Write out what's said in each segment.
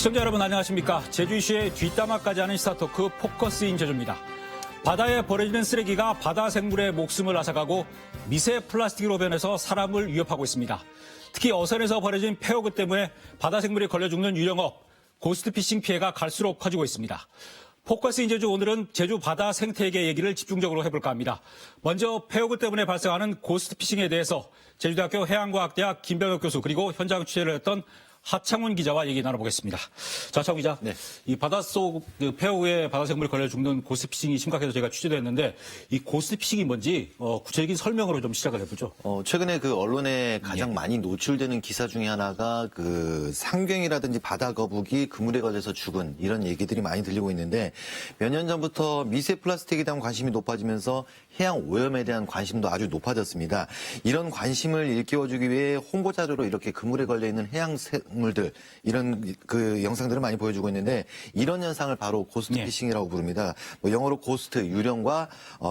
시청자 여러분 안녕하십니까. 제주시의 뒷담화까지 하는 시사토크 포커스인 제주입니다. 바다에 버려지는 쓰레기가 바다 생물의 목숨을 앗아가고 미세 플라스틱으로 변해서 사람을 위협하고 있습니다. 특히 어선에서 버려진 폐허그 때문에 바다 생물이 걸려 죽는 유령업, 고스트피싱 피해가 갈수록 커지고 있습니다. 포커스인 제주 오늘은 제주 바다 생태계 얘기를 집중적으로 해볼까 합니다. 먼저 폐허그 때문에 발생하는 고스트피싱에 대해서 제주대학교 해양과학대학 김병혁 교수 그리고 현장 취재를 했던 하창훈 기자와 얘기 나눠보겠습니다. 자, 하창훈 기자. 네. 이 바닷속 폐허구에 바다 생물이 걸려 죽는 고스트피싱이 심각해서 제가 취재도 했는데 이 고스트피싱이 뭔지 구체적인 설명으로 좀 시작을 해보죠. 최근에 그 언론에 가장 많이 노출되는 기사 중에 하나가 그 상경이라든지 바다 거북이 그물에 걸려서 죽은 이런 얘기들이 많이 들리고 있는데 몇 년 전부터 미세 플라스틱에 대한 관심이 높아지면서 해양 오염에 대한 관심도 아주 높아졌습니다. 이런 관심을 일깨워주기 위해 홍보 자료로 이렇게 그물에 걸려 있는 해양 생물들 이런 그 영상들을 많이 보여주고 있는데 이런 현상을 바로 고스트 피싱이라고 부릅니다. 영어로 고스트 유령과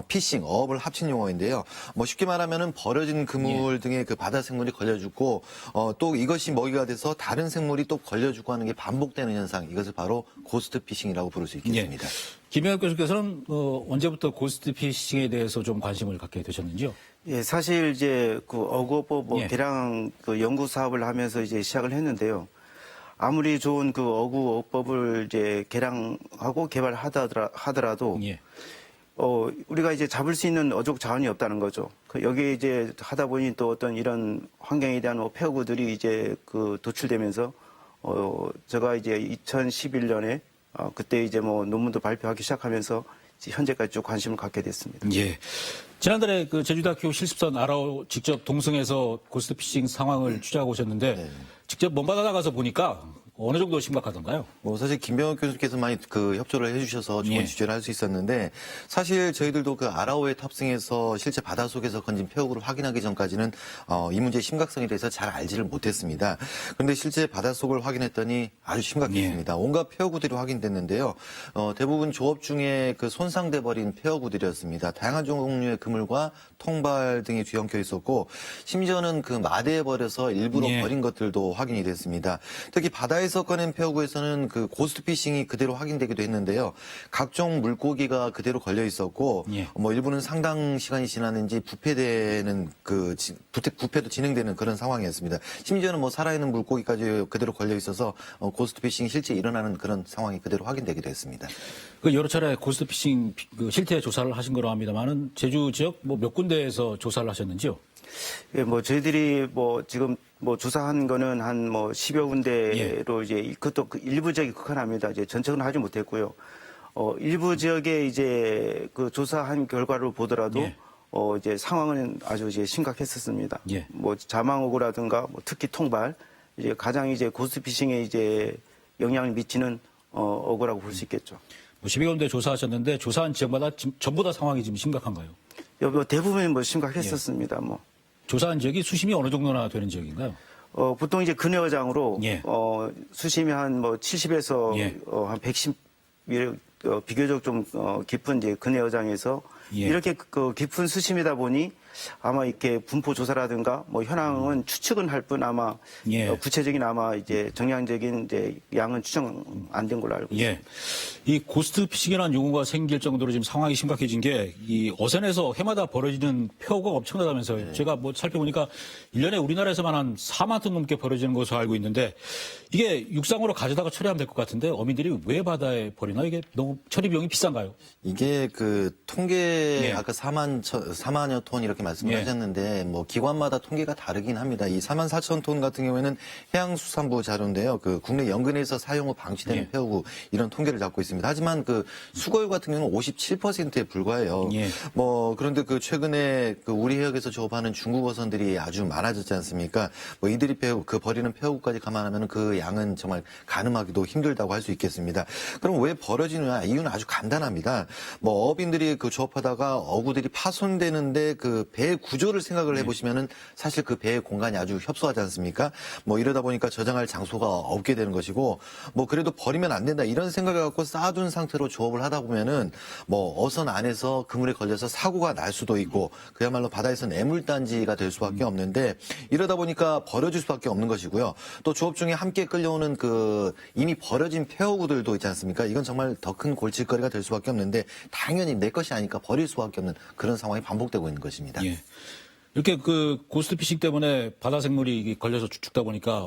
피싱 어업을 합친 용어인데요. 쉽게 말하면은 버려진 그물 등의 그 바다 생물이 걸려 죽고 또 이것이 먹이가 돼서 다른 생물이 또 걸려 죽고 하는 게 반복되는 현상. 이것을 바로 고스트 피싱이라고 부를 수 있겠습니다. 김영혁 교수께서는 언제부터 고스트피싱에 대해서 좀 관심을 갖게 되셨는지요? 예, 사실 이제 그 어구어법 개량 그 연구 사업을 하면서 이제 시작을 했는데요. 아무리 좋은 그 어구어법을 이제 개량하고 개발하더라도 우리가 이제 잡을 수 있는 어족 자원이 없다는 거죠. 여기에 이제 하다 보니 또 어떤 이런 환경에 대한 폐허구들이 이제 그 도출되면서 제가 이제 2011년에 그때 이제 논문도 발표하기 시작하면서 현재까지 쭉 관심을 갖게 됐습니다. 예. 지난달에 그 제주대학교 실습선 아라오 직접 동성에서 고스트피싱 상황을 취재하고 오셨는데 직접 먼바다 나가서 보니까 어느 정도 심각하던가요? 사실 김병혁 교수께서 많이 그 협조를 해주셔서 좋은 취재를 할 수 있었는데 사실 저희들도 그 아라오에 탑승해서 실제 바닷속에서 건진 폐허구를 확인하기 전까지는 이 문제의 심각성에 대해서 잘 알지를 못했습니다. 그런데 실제 바닷속을 확인했더니 아주 심각했습니다. 온갖 폐허구들이 확인됐는데요. 대부분 조업 중에 그 손상돼 버린 폐허구들이었습니다. 다양한 종류의 그물과 통발 등이 뒤엉켜 있었고 심지어는 그 마대에 버려서 일부러 버린 것들도 확인이 됐습니다. 특히 바다에서 꺼낸 폐허구에서는 그 고스트피싱이 그대로 확인되기도 했는데요. 각종 물고기가 그대로 걸려 있었고 일부는 상당 시간이 지났는지 부패되는 부패도 진행되는 그런 상황이었습니다. 심지어는 살아있는 물고기까지 그대로 걸려 있어서 고스트피싱이 실제 일어나는 그런 상황이 그대로 확인되기도 했습니다. 그 여러 차례 고스트피싱 그 실태 조사를 하신 거로 합니다만은 제주 지역 몇 군데에서 조사를 하셨는지요? 예, 저희들이 지금 조사한 거는 한 10여 군데로 이제 그것도 일부 지역이 극한합니다. 이제 전체는 하지 못했고요. 일부 지역에 이제 그 조사한 결과를 보더라도 이제 상황은 아주 이제 심각했었습니다. 자망어구라든가 특히 통발 이제 가장 이제 고스트피싱에 이제 영향을 미치는 어구라고 볼 수 있겠죠. 12여 군데 조사하셨는데 조사한 지역마다 전부 다 상황이 지금 심각한가요? 대부분 심각했었습니다. 조사한 지역이 수심이 어느 정도나 되는 지역인가요? 보통 이제 근해어장으로 수심이 한 70에서 한 110 비교적 좀 깊은 이제 근해어장에서 이렇게 그 깊은 수심이다 보니 아마 이렇게 분포 조사라든가 현황은 추측은 할 뿐 아마 구체적인 아마 이제 정량적인 이제 양은 추정 안 된 걸로 알고 있습니다. 이 고스트피싱이라는 용어가 생길 정도로 지금 상황이 심각해진 게 이 어선에서 해마다 벌어지는 폐허구가 엄청나다면서요. 제가 살펴보니까 1년에 우리나라에서만 한 4만 톤 넘게 벌어지는 것으로 알고 있는데 이게 육상으로 가져다가 처리하면 될 것 같은데 어민들이 왜 바다에 버리나? 이게 너무 처리 비용이 비싼가요? 이게 그 통계 아까 4만여 톤 이렇게 말씀을 하셨는데 기관마다 통계가 다르긴 합니다. 이 4만 4천 톤 같은 경우에는 해양수산부 자료인데요. 그 국내 연근에서 사용 후 방치되는 폐허구 이런 통계를 잡고 있습니다. 하지만 그 수거율 같은 경우는 57%에 불과해요. 그런데 그 최근에 그 우리 해역에서 조업하는 중국 어선들이 아주 많아졌지 않습니까? 이들이 버리는 폐허구까지 감안하면 그 양은 정말 가늠하기도 힘들다고 할 수 있겠습니다. 그럼 왜 버려지느냐? 이유는 아주 간단합니다. 어업인들이 그 조업하다가 어구들이 파손되는데 그 배 구조를 생각을 해보시면은 사실 그 배의 공간이 아주 협소하지 않습니까? 뭐 이러다 보니까 저장할 장소가 없게 되는 것이고 뭐 그래도 버리면 안 된다 이런 생각을 갖고 쌓아둔 상태로 조업을 하다 보면은 뭐 어선 안에서 그물에 걸려서 사고가 날 수도 있고 그야말로 바다에서는 애물단지가 될 수밖에 없는데 이러다 보니까 버려질 수밖에 없는 것이고요. 또 조업 중에 함께 끌려오는 그 이미 버려진 폐허구들도 있지 않습니까? 이건 정말 더 큰 골칫거리가 될 수밖에 없는데 당연히 내 것이 아니까 버릴 수밖에 없는 그런 상황이 반복되고 있는 것입니다. 예. 이렇게 그 고스트피싱 때문에 바다 생물이 걸려서 죽다 보니까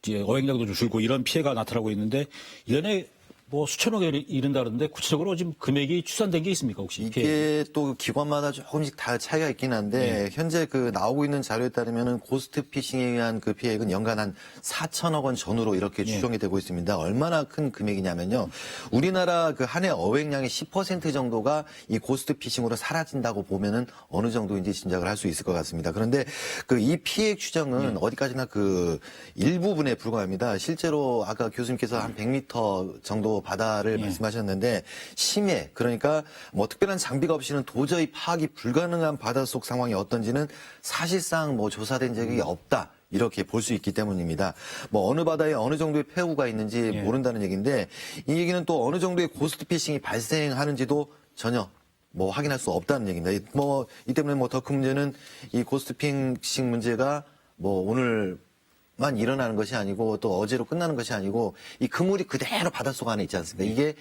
어획량도 좀 줄고 이런 피해가 나타나고 있는데 이번에 뭐 수천억에 이른다 그러는데 구체적으로 지금 금액이 추산된 게 있습니까 혹시? 이게 또 기관마다 조금씩 다 차이가 있긴 한데 현재 그 나오고 있는 자료에 따르면은 고스트 피싱에 의한 그 피해액은 연간 한 4천억 원 전후로 이렇게 추정이 되고 있습니다. 얼마나 큰 금액이냐면요. 우리나라 그 한 해 어획량의 10% 정도가 이 고스트 피싱으로 사라진다고 보면은 어느 정도인지 짐작을 할 수 있을 것 같습니다. 그런데 그 이 피해액 추정은 어디까지나 그 일부분에 불과합니다. 실제로 아까 교수님께서 한 100m 정도 바다를 말씀하셨는데 심해 그러니까 뭐 특별한 장비가 없이는 도저히 파악이 불가능한 바닷속 상황이 어떤지는 사실상 뭐 조사된 적이 없다. 이렇게 볼 수 있기 때문입니다. 뭐 어느 바다에 어느 정도의 폐후가 있는지 모른다는 얘기인데 이 얘기는 또 어느 정도의 고스트 피싱이 발생하는지도 전혀 뭐 확인할 수 없다는 얘기입니다. 뭐 이 때문에 뭐 더 큰 문제는 이 고스트 피싱 문제가 뭐 오늘 만 일어나는 것이 아니고 또 어제로 끝나는 것이 아니고 이 그물이 그대로 바닷속 안에 있지 않습니까? 이게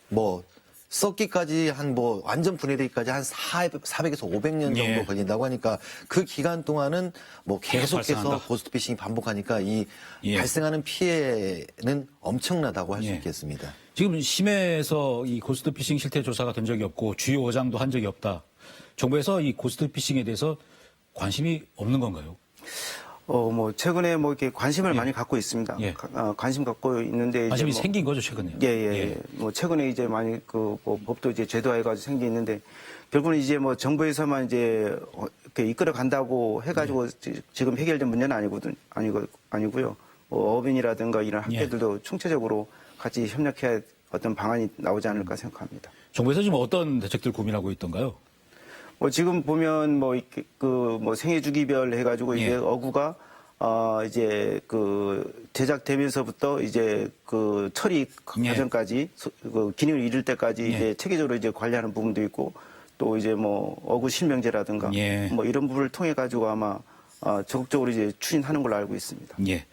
뭐 썩기까지 한 뭐 완전 분해되기까지 한 400에서 500년 정도 걸린다고 하니까 그 기간 동안은 뭐 계속해서 고스트피싱이 반복하니까 이 발생하는 피해는 엄청나다고 할 수 있겠습니다. 지금 심해에서 이 고스트피싱 실태 조사가 된 적이 없고 주요 어장도 한 적이 없다. 정부에서 이 고스트피싱에 대해서 관심이 없는 건가요? 뭐 최근에 뭐 이렇게 관심을 많이 갖고 있습니다. 관심 갖고 있는데 관심이 이제 뭐 생긴 거죠 최근에. 뭐 최근에 이제 많이 그 뭐 법도 이제 제도화해가지고 생기는데 결국은 이제 뭐 정부에서만 이제 이렇게 이끌어 간다고 해가지고 지금 해결된 문제는 아니고요. 뭐 어민이라든가 이런 학계들도 총체적으로 같이 협력해야 어떤 방안이 나오지 않을까 생각합니다. 정부에서 지금 어떤 대책들 고민하고 있던가요? 뭐 지금 보면 뭐 뭐 생애 주기별 해가지고 이제 어구가 이제 그 제작되면서부터 이제 그 처리 과정까지 그 기능을 이룰 때까지 이제 체계적으로 이제 관리하는 부분도 있고 또 이제 뭐 어구 실명제라든가 뭐 이런 부분을 통해 가지고 아마 적극적으로 이제 추진하는 걸로 알고 있습니다. 예.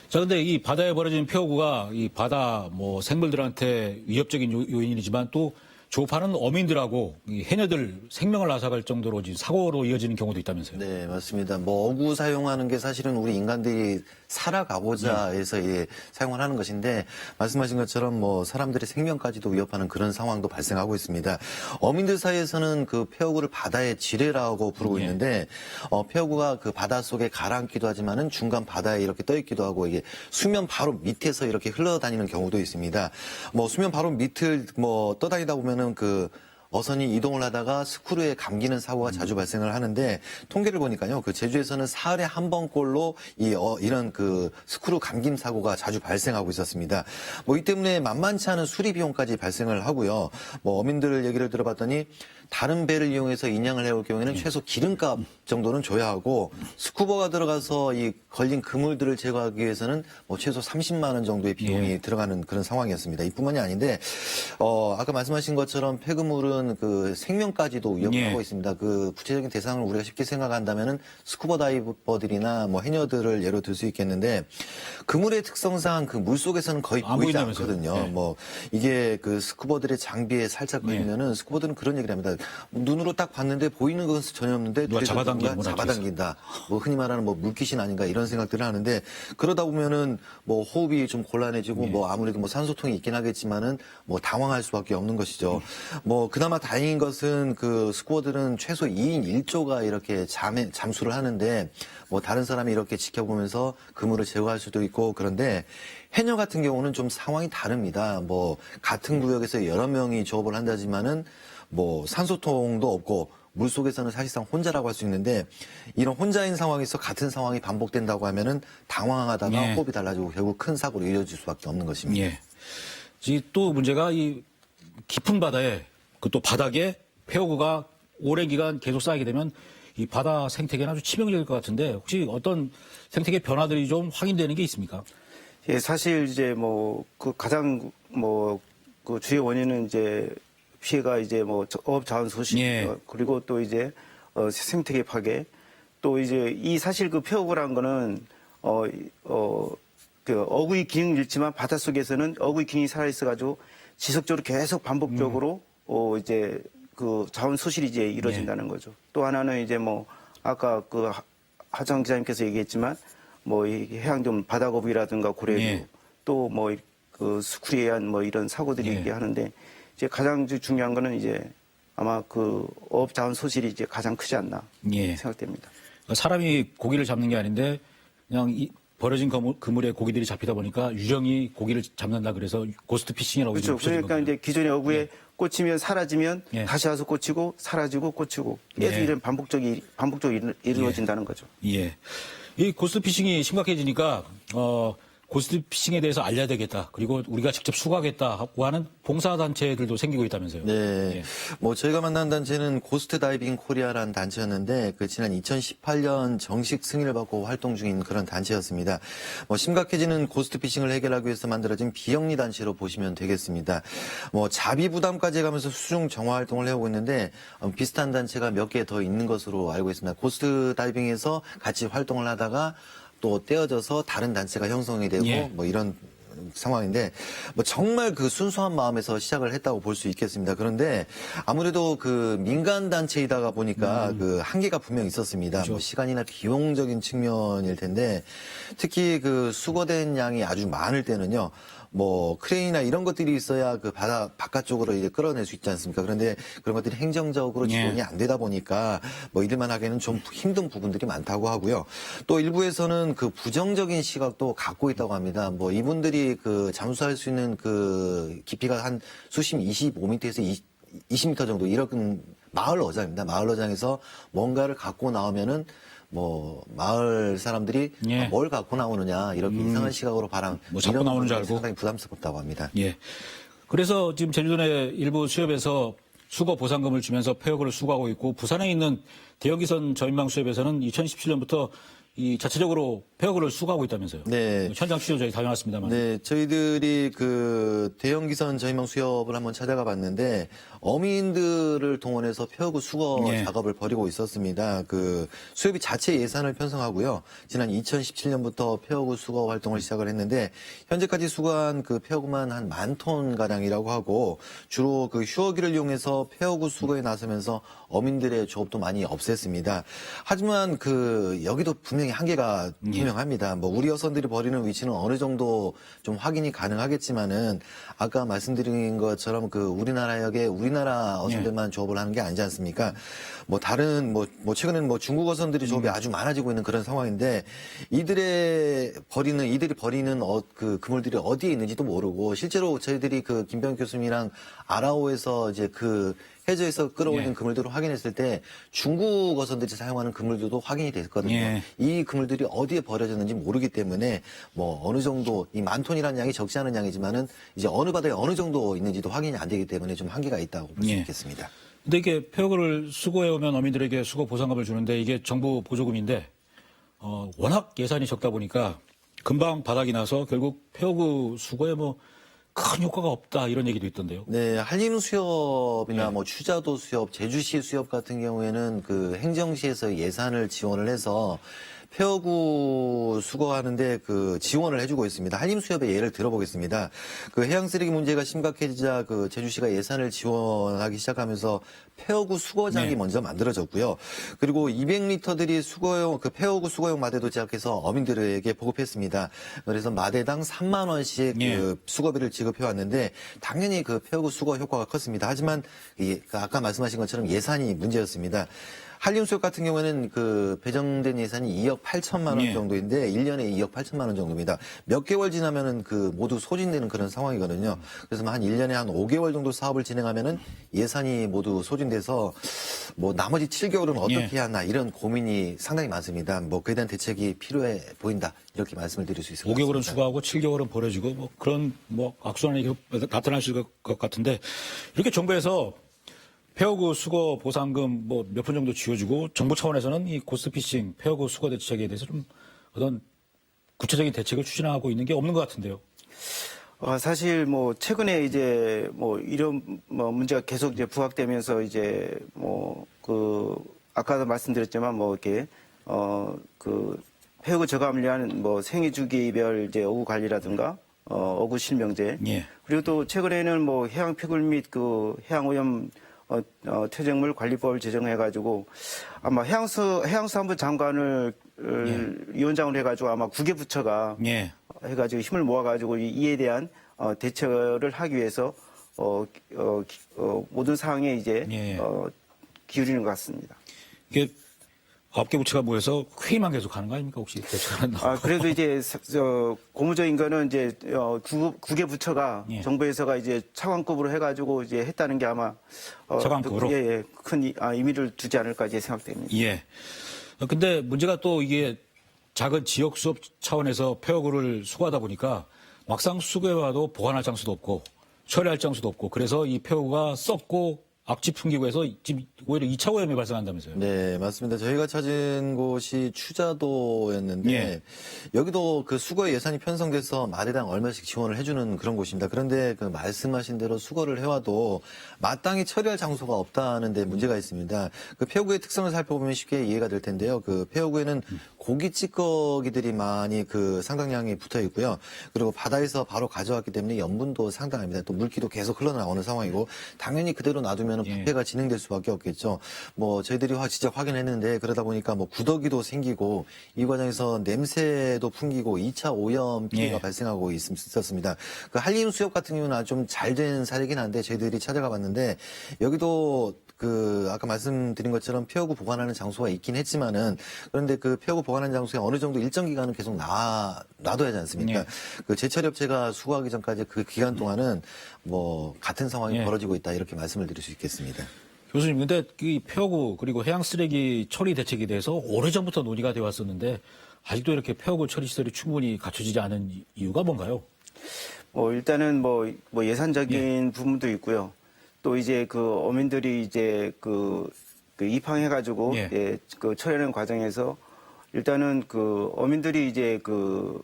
자, 근데 이 바다에 버려진 폐허구가 이 바다 뭐 생물들한테 위협적인 요인이지만 또 조업하는 어민들하고 이 해녀들 생명을 앗아갈 정도로 지금 사고로 이어지는 경우도 있다면서요? 네, 맞습니다. 뭐 어구 사용하는 게 사실은 우리 인간들이 살아가고자 해서 사용을 하는 것인데 말씀하신 것처럼 뭐 사람들의 생명까지도 위협하는 그런 상황도 발생하고 있습니다. 어민들 사이에서는 그 폐허구를 바다의 지뢰라고 부르고 있는데 폐허구가 그 바다 속에 가라앉기도 하지만은 중간 바다에 이렇게 떠 있기도 하고 이게 수면 바로 밑에서 이렇게 흘러다니는 경우도 있습니다. 뭐 수면 바로 밑을 뭐 떠다니다 보면은 그 어선이 이동을 하다가 스크루에 감기는 사고가 자주 발생을 하는데 통계를 보니까요. 그 제주에서는 사흘에 한 번꼴로 이런 그 스크루 감김 사고가 자주 발생하고 있었습니다. 뭐 이 때문에 만만치 않은 수리 비용까지 발생을 하고요. 뭐 어민들 얘기를 들어봤더니 다른 배를 이용해서 인양을 해올 경우에는 최소 기름값 정도는 줘야 하고 스쿠버가 들어가서 이 걸린 그물들을 제거하기 위해서는 뭐 최소 30만 원 정도의 비용이 들어가는 그런 상황이었습니다. 이뿐만이 아닌데 아까 말씀하신 것처럼 폐그물은 그 생명까지도 위협하고 있습니다. 그 구체적인 대상을 우리가 쉽게 생각한다면은 스쿠버 다이버들이나 뭐 해녀들을 예로 들 수 있겠는데 그물의 특성상 그 물 속에서는 거의 보이지 않거든요. 뭐 이게 그 스쿠버들의 장비에 살짝 걸리면은 스쿠버들은 그런 얘기를 합니다. 눈으로 딱 봤는데 보이는 것은 전혀 없는데 누가 잡아당긴다. 뭐 흔히 말하는 뭐 물귀신 아닌가 이런 생각들을 하는데 그러다 보면은 뭐 호흡이 좀 곤란해지고 뭐 아무래도 뭐 산소통이 있긴 하겠지만은 뭐 당황할 수밖에 없는 것이죠. 뭐 그나마 다행인 것은 그 스쿠버들은 최소 2인 1조가 이렇게 잠수를 하는데 뭐 다른 사람이 이렇게 지켜보면서 그물을 제거할 수도 있고 그런데 해녀 같은 경우는 좀 상황이 다릅니다. 뭐 같은 구역에서 여러 명이 조업을 한다지만은 뭐 산소통도 없고 물속에서는 사실상 혼자라고 할 수 있는데 이런 혼자인 상황에서 같은 상황이 반복된다고 하면은 당황하다가 호흡이 달라지고 결국 큰 사고로 이어질 수밖에 없는 것입니다. 또 문제가 이 깊은 바다에 그 또 바닥에 폐허구가 오랜 기간 계속 쌓이게 되면 이 바다 생태계는 아주 치명적일 것 같은데 혹시 어떤 생태계 변화들이 좀 확인되는 게 있습니까? 예, 사실 이제 그 가장 그 주요 원인은 이제 피해가 이제 어업 자원 소실 예. 그리고 또 이제 생태계 파괴 또 이제 이 사실 그 폐허구란 거는 그 어구의 기능을 잃지만 바닷속에서는 어구의 기능이 살아있어가지고 지속적으로 계속 반복적으로 이제 그 자원 소실이 이제 이루어진다는 거죠. 또 하나는 이제 아까 그 하정 기자님께서 얘기했지만 이 해양좀 바다거북이라든가 고래류 예. 또 그 스쿨에 의한 이런 사고들이 예. 있게 하는데 이제 가장 중요한 거는 이제 아마 그 어업 자원 소실이 이제 가장 크지 않나 예. 생각됩니다. 사람이 고기를 잡는 게 아닌데 그냥 버려진 그물에 고기들이 잡히다 보니까 유령이 고기를 잡는다 그래서 고스트 피싱이라고 그렇죠. 그러니까 이제 기존의 어구에 꽂히면 사라지면 예. 다시 와서 꽂히고 사라지고 꽂히고 계속 예. 이런 반복적으로 이루어진다는 거죠. 예. 이 고스트 피싱이 심각해지니까 고스트 피싱에 대해서 알려야 되겠다. 그리고 우리가 직접 수거하겠다고 하는 봉사단체들도 생기고 있다면서요. 네. 예. 저희가 만난 단체는 고스트 다이빙 코리아라는 단체였는데 지난 2018년 정식 승인을 받고 활동 중인 그런 단체였습니다. 심각해지는 고스트 피싱을 해결하기 위해서 만들어진 비영리 단체로 보시면 되겠습니다. 자비 부담까지 해가면서 수중 정화 활동을 해오고 있는데 비슷한 단체가 몇 개 더 있는 것으로 알고 있습니다. 고스트 다이빙에서 같이 활동을 하다가 또 떼어져서 다른 단체가 형성이 되고 예. 이런 상황인데 정말 그 순수한 마음에서 시작을 했다고 볼 수 있겠습니다. 그런데 아무래도 그 민간 단체이다가 보니까 그 한계가 분명히 있었습니다. 그렇죠. 시간이나 비용적인 측면일 텐데 특히 그 수거된 양이 아주 많을 때는요. 크레인이나 이런 것들이 있어야 그 바다 바깥쪽으로 이제 끌어낼 수 있지 않습니까? 그런데 그런 것들이 행정적으로 지원이 안 되다 보니까 이들만 하기에는 좀 힘든 부분들이 많다고 하고요. 또 일부에서는 그 부정적인 시각도 갖고 있다고 합니다. 이분들이 그 잠수할 수 있는 그 깊이가 한 수심 25m에서 20m 정도 이런 마을 어장입니다. 마을 어장에서 뭔가를 갖고 나오면은 마을 사람들이 예. 뭘 갖고 나오느냐 이렇게 이상한 시각으로 잡고 이런 나오는 줄 부분이 알고. 상당히 부담스럽다고 합니다. 예. 그래서 지금 제주도 내 일부 수협에서 수거 보상금을 주면서 폐허구를 수거하고 있고 부산에 있는 대형기선 저인망 수협에서는 2017년부터 이 자체적으로 폐허구를 수거하고 있다면서요. 네. 현장 취재 저희 다녀왔습니다만. 네, 저희들이 그 대형기선 저희망 수협을 한번 찾아가 봤는데 어민들을 동원해서 폐허구 수거 예. 작업을 벌이고 있었습니다. 그 수협이 자체 예산을 편성하고요. 지난 2017년부터 폐허구 수거 활동을 시작을 했는데 현재까지 수거한 그 폐허구만 한 10,000톤 가량이라고 하고 주로 그 휴어기를 이용해서 폐허구 수거에 나서면서 어민들의 조업도 많이 없앴습니다. 하지만 그 여기도 분명히 한계가 분명합니다. 우리 어선들이 벌이는 위치는 어느 정도 좀 확인이 가능하겠지만은 아까 말씀드린 것처럼 그 우리나라역에 우리나라 어선들만 조업을 하는 게 아니지 않습니까? 다른 최근에는 중국 어선들이 조업이 아주 많아지고 있는 그런 상황인데 이들이 버리는 그 그물들이 어디에 있는지도 모르고 실제로 저희들이 그 김병욱 교수님이랑 아라오에서 이제 그 해저에서 끌어올린 그물들을 확인했을 때 중국 어선들이 사용하는 그물들도 확인이 됐거든요. 예. 이 그물들이 어디에 버려졌는지 모르기 때문에 어느 정도 이 10,000톤이라는 양이 적지 않은 양이지만은 이제 어느 바다에 어느 정도 있는지도 확인이 안 되기 때문에 좀 한계가 있다고 볼 수 있겠습니다. 근데 이게 폐허구를 수거해 오면 어민들에게 수거 보상금을 주는데 이게 정부 보조금인데 워낙 예산이 적다 보니까 금방 바닥이 나서 결국 폐허구 수거에 큰 효과가 없다 이런 얘기도 있던데요. 네, 한림 수협이나 추자도 수협, 제주시 수협 같은 경우에는 그 행정시에서 예산을 지원을 해서 폐허구 수거하는데 그 지원을 해주고 있습니다. 한림수협의 예를 들어보겠습니다. 그 해양 쓰레기 문제가 심각해지자 그 제주시가 예산을 지원하기 시작하면서 폐허구 수거장이 먼저 만들어졌고요. 그리고 200리터들이 수거용 그 폐허구 수거용 마대도 제작해서 어민들에게 보급했습니다. 그래서 마대당 3만 원씩 그 수거비를 지급해 왔는데 당연히 그 폐허구 수거 효과가 컸습니다. 하지만 아까 말씀하신 것처럼 예산이 문제였습니다. 한림수협 같은 경우에는 그 배정된 예산이 2억 8천만 원 정도인데 1년에 2억 8천만 원 정도입니다. 몇 개월 지나면은 그 모두 소진되는 그런 상황이거든요. 그래서 한 1년에 한 5개월 정도 사업을 진행하면은 예산이 모두 소진돼서 나머지 7개월은 어떻게 해야 하나 이런 고민이 상당히 많습니다. 그에 대한 대책이 필요해 보인다. 이렇게 말씀을 드릴 수 있을 것 같습니다. 5개월은 수거하고 7개월은 버려지고 그런 악순환이 나타날 수 있을 것 같은데 이렇게 정부에서 폐허구 수거 보상금 뭐 몇 푼 정도 쥐어주고 정부 차원에서는 이 고스피싱 폐허구 수거 대책에 대해서 좀 어떤 구체적인 대책을 추진하고 있는 게 없는 것 같은데요. 사실 뭐 최근에 이제 뭐 이런 뭐 문제가 계속 이제 부각되면서 이제 뭐 그 아까도 말씀드렸지만 뭐 이렇게 그 폐허구 저감을 위한 뭐 생애 주기별 이제 어구 관리라든가 어구 실명제 예. 그리고 또 최근에는 뭐 해양 폐굴 및 그 해양 오염 퇴적물 관리법을 제정해가지고 아마 해양수산부 장관을 위원장으로 해가지고 아마 9개 부처가 예. 해가지고 힘을 모아가지고 이에 대한 대처를 하기 위해서 모든 사항에 이제 예. 기울이는 것 같습니다. 이게 9개 부처가 모여서 회의만 계속 하는 거 아닙니까? 혹시 대책은 나오고. 그래도 이제 고무적인 거는 이제 9개 부처가 예. 정부에서가 이제 차관급으로 해가지고 이제 했다는 게 아마 차관급으로? 큰 의미를 두지 않을까 이제 생각됩니다. 예. 근데 문제가 또 이게 작은 지역 수업 차원에서 폐허구를 수거하다 보니까 막상 수거해와도 보관할 장소도 없고 처리할 장소도 없고 그래서 이 폐허구가 썩고 악취 풍기고 해서 지금 오히려 2차 오염이 발생한다면서요. 네, 맞습니다. 저희가 찾은 곳이 추자도였는데 예. 여기도 그 수거 예산이 편성돼서 마리당 얼마씩 지원을 해주는 그런 곳입니다. 그런데 그 말씀하신 대로 수거를 해와도 마땅히 처리할 장소가 없다는 데 문제가 있습니다. 그 폐허구의 특성을 살펴보면 쉽게 이해가 될 텐데요. 그 폐허구에는 고기 찌꺼기들이 많이 그 상당량이 붙어 있고요. 그리고 바다에서 바로 가져왔기 때문에 염분도 상당합니다. 또 물기도 계속 흘러나오는 상황이고 당연히 그대로 놔두면 예. 부패가 진행될 수밖에 없겠죠. 뭐 저희들이 직접 확인했는데 그러다 보니까 뭐 구더기도 생기고 이 과정에서 냄새도 풍기고 2차 오염 피해가 예. 발생하고 있었습니다. 그 한림 수협 같은 경우는 아주 좀 잘 된 사례긴 한데 저희들이 찾아가 봤는데 여기도 그 아까 말씀드린 것처럼 폐허구 보관하는 장소가 있긴 했지만은 그런데 그 폐허구 보관하는 장소에 어느 정도 일정 기간은 계속 놔둬야 하지 않습니까? 예. 그 제철 업체가 수거하기 전까지 그 기간 동안은 뭐 같은 상황이 예. 벌어지고 있다 이렇게 말씀을 드릴 수 있겠습니다. 교수님, 근데 이 폐허구 그리고 해양 쓰레기 처리 대책에 대해서 오래전부터 논의가 되어 왔었는데 아직도 이렇게 폐허구 처리 시설이 충분히 갖춰지지 않은 이유가 뭔가요? 일단은 뭐 예산적인 부분도 있고요. 또 이제 그 어민들이 이제 그 입항해가지고 예. 예, 그 처리하는 과정에서 일단은 그 어민들이 이제 그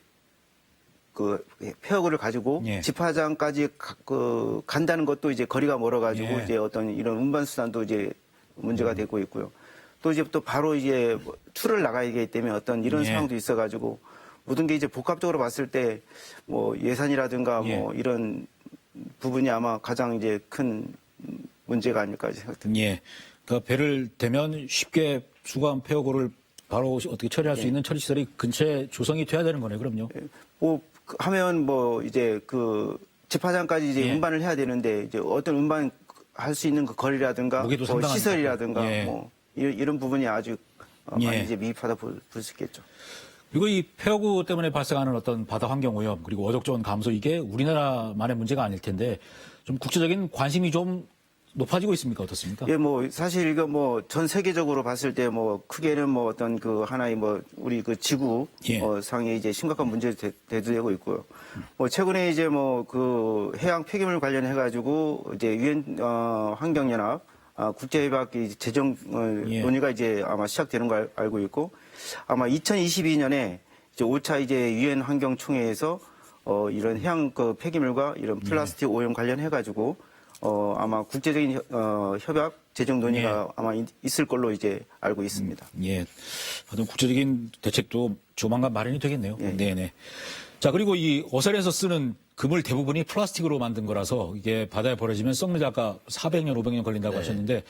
폐허구를 가지고 예. 집화장까지 간다는 것도 이제 거리가 멀어가지고 예. 이제 어떤 이런 운반 수단도 이제 문제가 되고 있고요. 또 이제 또 바로 이제 출을 나가야 되기 때문에 어떤 이런 예. 상황도 있어가지고 모든 게 이제 복합적으로 봤을 때 뭐 예산이라든가 예. 뭐 이런 부분이 아마 가장 이제 큰 문제가 아닐까 생각됩니다. 예. 그러니까 배를 대면 쉽게 수거한 폐허구를 바로 어떻게 처리할 수 있는 처리 시설이 근처에 조성이 돼야 되는 거네요. 그럼요. 뭐 하면 뭐 이제 그 집화장까지 이제 예. 운반을 해야 되는데 이제 어떤 운반 할 수 있는 그 거리라든가 무게도 뭐 상당하니까. 시설이라든가 예. 뭐 이런 부분이 아주 예. 많이 이제 미흡하다 볼 수 있겠죠. 그리고 이 폐허구 때문에 발생하는 어떤 바다 환경 오염 그리고 어족저온 감소 이게 우리나라만의 문제가 아닐 텐데 좀 국제적인 관심이 좀 높아지고 있습니까? 어떻습니까? 예, 뭐 사실 이거 뭐 전 세계적으로 봤을 때 뭐 크게는 뭐 어떤 그 하나의 뭐 우리 그 지구 예. 상에 이제 심각한 문제 대두되고 있고요. 뭐 최근에 이제 뭐 그 해양 폐기물 관련해 가지고 이제 유엔 환경연합 국제협약 제정 예. 논의가 이제 아마 시작되는 걸 알고 있고 아마 2022년에 이제 5차 이제 유엔 환경총회에서 이런 해양 그 폐기물과 이런 플라스틱 오염 관련해 가지고 아마 국제적인 협약 제정 논의가 아마 있을 걸로 이제 알고 있습니다. 예. 어떤 국제적인 대책도 조만간 마련이 되겠네요. 예. 네네. 자, 그리고 이 어설에서 쓰는 그물 대부분이 플라스틱으로 만든 거라서 이게 바다에 버려지면 썩는데 아까 400년, 500년 걸린다고 하셨는데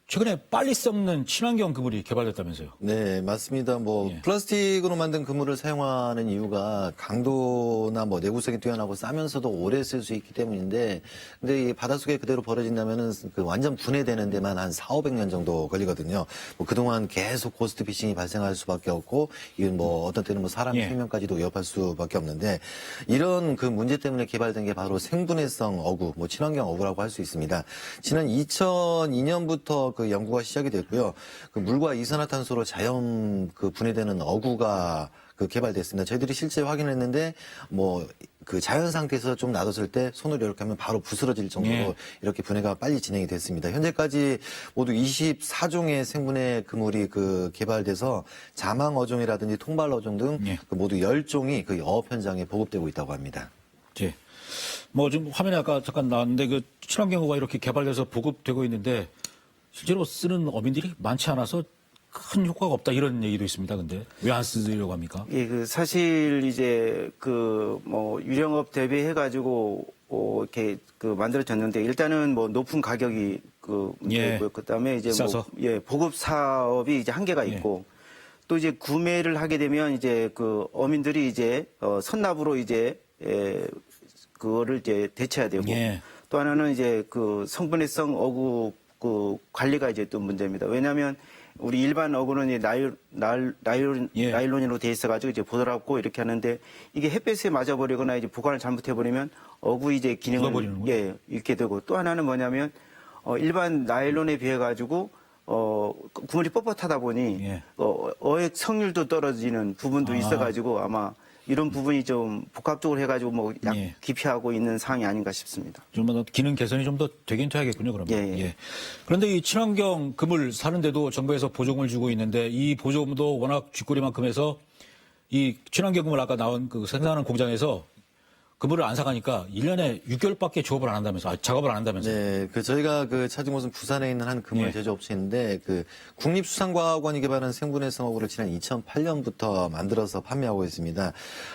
최근에 빨리 썩는 친환경 그물이 개발됐다면서요? 네, 맞습니다. 뭐 예. 플라스틱으로 만든 그물을 사용하는 이유가 강도나 뭐 내구성이 뛰어나고 싸면서도 오래 쓸 수 있기 때문인데, 근데 이 바닷속에 그대로 버려진다면은 그 완전 분해되는 데만 한 4,500년 정도 걸리거든요. 뭐 그동안 계속 고스트 피싱이 발생할 수밖에 없고, 이건 뭐 어떤 때는 뭐 사람의 예. 생명까지도 위협할 수밖에 없는데, 이런 그 문제 때문에 개발된 게 바로 생분해성 어구, 뭐 친환경 어구라고 할 수 있습니다. 지난 2002년부터 그 연구가 시작이 됐고요. 그 물과 이산화탄소로 자연 그 분해되는 어구가 그 개발됐습니다. 저희들이 실제 확인했는데 뭐 그 자연 상태에서 좀 놔뒀을 때 손으로 이렇게 하면 바로 부스러질 정도로 예. 이렇게 분해가 빨리 진행이 됐습니다. 현재까지 모두 24종의 생분해 그물이 그 개발돼서 자망 어종이라든지 통발 어종 등 예. 그 모두 10종이 그 어업 현장에 보급되고 있다고 합니다. 예. 뭐 지금 화면에 아까 잠깐 나왔는데 그 친환경어가 이렇게 개발돼서 보급되고 있는데 실제로 쓰는 어민들이 많지 않아서 큰 효과가 없다 이런 얘기도 있습니다. 근데 왜 안 쓰려고 합니까? 예, 그 사실 이제 그 뭐 유령업 대비해 가지고 이렇게 그 만들어졌는데 일단은 뭐 높은 가격이 그 예. 문제고요. 그다음에 이제 비싸서. 뭐 예, 보급 사업이 이제 한계가 있고 또 이제 구매를 하게 되면 이제 그 어민들이 이제 선납으로 이제 그거를 이제 대체해야 되고 예. 또 하나는 이제 그 성분해성 어구 그 관리가 이제 또 문제입니다. 왜냐하면 우리 일반 어구는 이제 예. 나일론으로 돼 있어가지고 이제 보드랍고 이렇게 하는데 이게 햇볕에 맞아버리거나 이제 보관을 잘못해버리면 어구 이제 묻어버리는 기능을 거예요? 예 잃게 되고 또 하나는 뭐냐면 일반 나일론에 비해 가지고 구물이 뻣뻣하다 보니 예. 어획 성률도 떨어지는 부분도 아. 있어가지고 아마 이런 부분이 좀 복합적으로 해가지고 뭐 약 예. 기피하고 있는 상황이 아닌가 싶습니다. 좀 더 기능 개선이 좀 더 되긴 돼야겠군요, 그러면. 예. 그런데 이 친환경 금을 사는데도 정부에서 보조금을 주고 있는데 이 보조금도 워낙 쥐꼬리만큼 해서 이 친환경 금을 아까 나온 그 생산하는 공장에서 금을 안 사가니까 1년에 6개월밖에 작업을 안 한다면서요. 네, 그 저희가 그 찾은 곳은 부산에 있는 한 그물 예. 제조업체인데 그 국립수산과학원이 개발한 생분해성 어구를 지난 2008년부터 만들어서 판매하고 있습니다.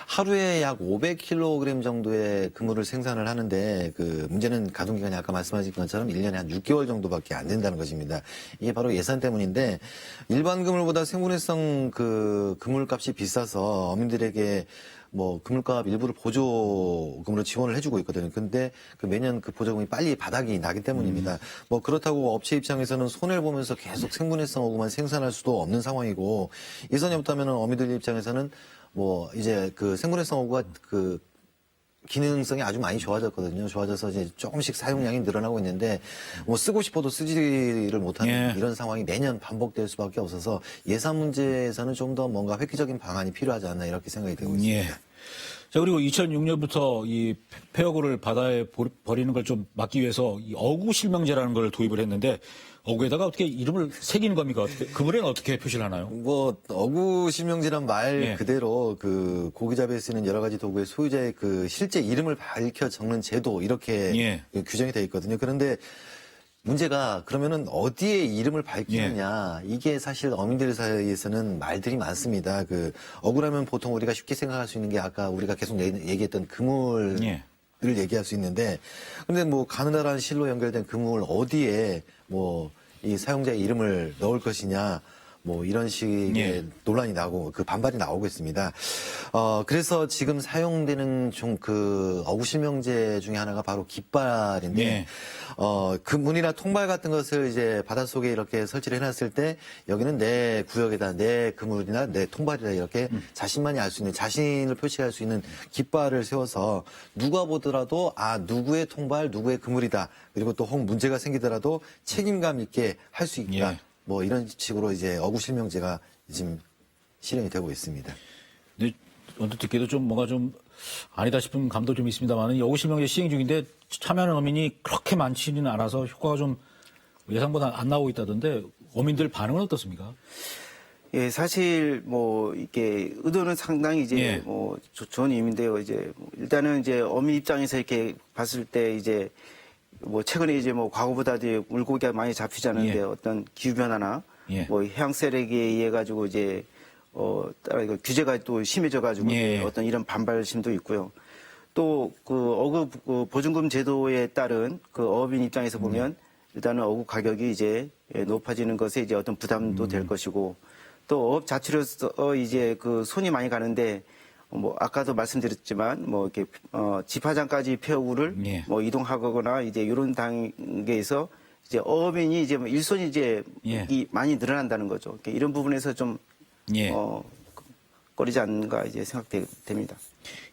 하루에 약 500kg 정도의 그물을 생산을 하는데 그 문제는 가동기간이 아까 말씀하신 것처럼 1년에 한 6개월 정도밖에 안 된다는 것입니다. 이게 바로 예산 때문인데 일반 그물보다 생분해성 그 그물값이 비싸서 어민들에게 뭐 그물값 일부를 보조금으로 지원을 해주고 있거든요. 근데 그 매년 그 보조금이 빨리 바닥이 나기 때문입니다. 뭐 그렇다고 업체 입장에서는 손해를 보면서 계속 생분해성 어구만 생산할 수도 없는 상황이고 예산이 없다면 어민들 입장에서는 뭐 이제 그 생분해성 어구가 그 기능성이 아주 많이 좋아졌거든요. 좋아져서 이제 조금씩 사용량이 늘어나고 있는데 뭐 쓰고 싶어도 쓰지를 못하는 예. 이런 상황이 매년 반복될 수밖에 없어서 예산 문제에서는 좀 더 뭔가 획기적인 방안이 필요하지 않나 이렇게 생각이 되고 있습니다. 예. 자, 그리고 2006년부터 이 폐어구를 바다에 버리는 걸 좀 막기 위해서 이 어구 실명제라는 걸 도입을 했는데 어구에다가 어떻게 이름을 새기는 겁니까? 그물에는 어떻게 표시를 하나요? 뭐 어구 실명제란 말 예. 그대로 그 고기잡이에 쓰는 여러 가지 도구의 소유자의 그 실제 이름을 밝혀 적는 제도 이렇게 예. 규정이 돼 있거든요. 그런데 문제가 그러면은 어디에 이름을 밝히느냐 이게 사실 어민들 사이에서는 말들이 많습니다. 그 어구라면 보통 우리가 쉽게 생각할 수 있는 게 아까 우리가 계속 얘기했던 그물을 예. 얘기할 수 있는데 근데 뭐 가느다란 실로 연결된 그물 어디에 뭐 이 사용자의 이름을 넣을 것이냐 뭐 이런 식의 예. 논란이 나고 그 반발이 나오고 있습니다. 그래서 지금 사용되는 좀 그 어구 실명제 중에 하나가 바로 깃발인데 예. 그물이나 통발 같은 것을 이제 바닷속에 이렇게 설치를 해놨을 때 여기는 내 구역이다, 내 그물이나 내 통발이다 이렇게 자신만이 알 수 있는 자신을 표시할 수 있는 깃발을 세워서 누가 보더라도 아 누구의 통발, 누구의 그물이다. 그리고 또 혹 문제가 생기더라도 책임감 있게 할 수 있다. 예. 뭐 이런 식으로 이제 어구 실명제가 지금 실행이 되고 있습니다. 근데 언뜻 듣기도 좀 뭔가 좀 아니다 싶은 감도 좀 있습니다만 이 어구 실명제 시행 중인데 참여하는 어민이 그렇게 많지는 않아서 효과가 좀 예상보다 안 나오고 있다던데 어민들 반응은 어떻습니까? 예, 사실 뭐 이게 의도는 상당히 이제 예. 뭐 좋은 의미인데요. 이제 일단은 이제 어민 입장에서 이렇게 봤을 때 이제 뭐 최근에 이제 뭐 과거보다도 물고기가 많이 잡히지 않는데 예. 어떤 기후 변화나 예. 뭐 해양 세력에 의해 가지고 이제 따라 이거 규제가 또 심해져 가지고 예. 어떤 이런 반발심도 있고요. 또 그 어구 그 보증금 제도에 따른 그 어업인 입장에서 보면 일단은 어구 가격이 이제 높아지는 것에 이제 어떤 부담도 될 것이고 또 어업 자체로서 이제 그 손이 많이 가는데 뭐 아까도 말씀드렸지만 뭐 이렇게 집화장까지 폐어구를 예. 뭐 이동하거나 이제 이런 단계에서 이제 어업인이 이제 뭐 일손이 이제 예. 많이 늘어난다는 거죠. 이런 부분에서 좀 예. 꺼리지 않는가 이제 생각됩니다.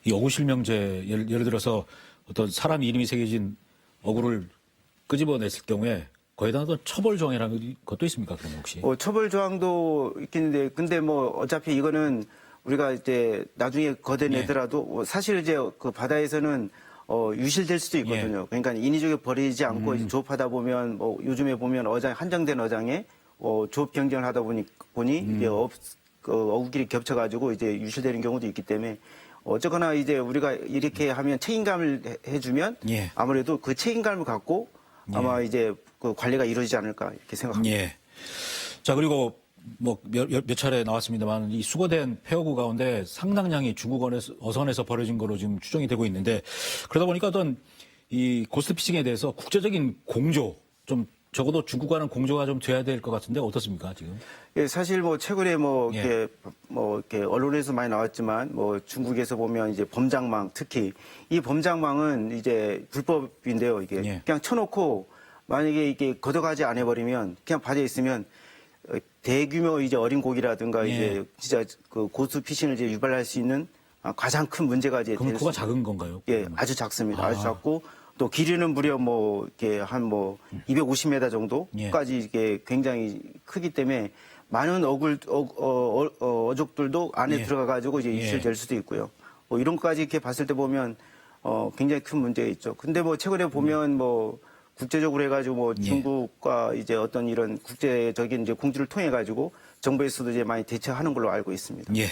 이 어구 실명제 예를 들어서 어떤 사람 이름이 새겨진 어구를 끄집어냈을 경우에 거기에 대한 어떤 처벌 조항이라는 것도 있습니까? 그러면 혹시? 처벌 조항도 있겠는데 근데 뭐 어차피 이거는 우리가 이제 나중에 예. 걷어내더라도 사실 이제 그 바다에서는 유실될 수도 있거든요. 예. 그러니까 인위적으로 버리지 않고 조업하다 보면 뭐 요즘에 보면 한정된 어장에 조업 변경을 하다 보니 이제 어구끼리 겹쳐가지고 이제 유실되는 경우도 있기 때문에 어쨌거나 이제 우리가 이렇게 하면 책임감을 해주면 예. 아무래도 그 책임감을 갖고 아마 이제 그 관리가 이루어지지 않을까 이렇게 생각합니다. 예. 자, 그리고 뭐 몇 차례 나왔습니다만 이 수거된 폐허구 가운데 상당량이 중국 어선에서 벌어진 거로 지금 추정이 되고 있는데 그러다 보니까 어떤 이 고스트피싱에 대해서 국제적인 공조 좀 적어도 중국과는 공조가 좀 돼야 될 것 같은데 어떻습니까 지금? 예, 사실 뭐 최근에 이렇게 언론에서 많이 나왔지만 뭐 중국에서 보면 이제 범장망 특히 이 범장망은 이제 불법인데요. 이게 예. 그냥 쳐놓고 만약에 이게 걷어가지 않아 버리면 그냥 바다에 있으면 대규모 이제 어린 고기라든가 예. 이제 진짜 그 고수 피싱을 이제 유발할 수 있는 가장 큰 문제가 이제 그럼 될 그거 수- 작은 건가요? 예, 아주 작습니다. 아주 작고 또 길이는 무려 뭐 이렇게 한 250m 정도까지 이게 굉장히 크기 때문에 많은 어족들도 안에 예. 들어가 가지고 이제 유실될 수도 있고요. 뭐 이런 것까지 이렇게 봤을 때 보면 굉장히 큰 문제가 있죠. 근데 뭐 최근에 보면 뭐 국제적으로 해가지고 뭐 중국과 이제 어떤 이런 국제적인 이제 공지를 통해 가지고 정부에서도 이제 많이 대처하는 걸로 알고 있습니다. 예.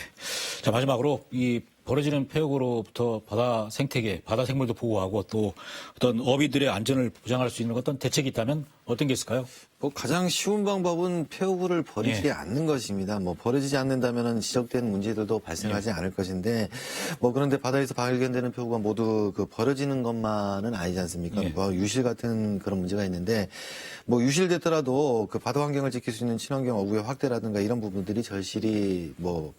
자, 마지막으로 이 벌어지는 폐허구로부터 바다 생태계, 바다 생물도 보호하고 또 어떤 어민들의 안전을 보장할 수 있는 어떤 대책이 있다면 어떤 게 있을까요? 뭐 가장 쉬운 방법은 폐허구를 버리지 예. 않는 것입니다. 뭐 버리지 않는다면은 지적된 문제들도 발생하지 않을 것인데 뭐 그런데 바다에서 발견되는 폐허구가 모두 그 버려지는 것만은 아니지 않습니까? 예. 뭐 유실 같은 그런 문제가 있는데 뭐 유실됐더라도 그 바다 환경을 지킬 수 있는 친환경 어구의 확대라든가 이런 부분들이 절실히 뭐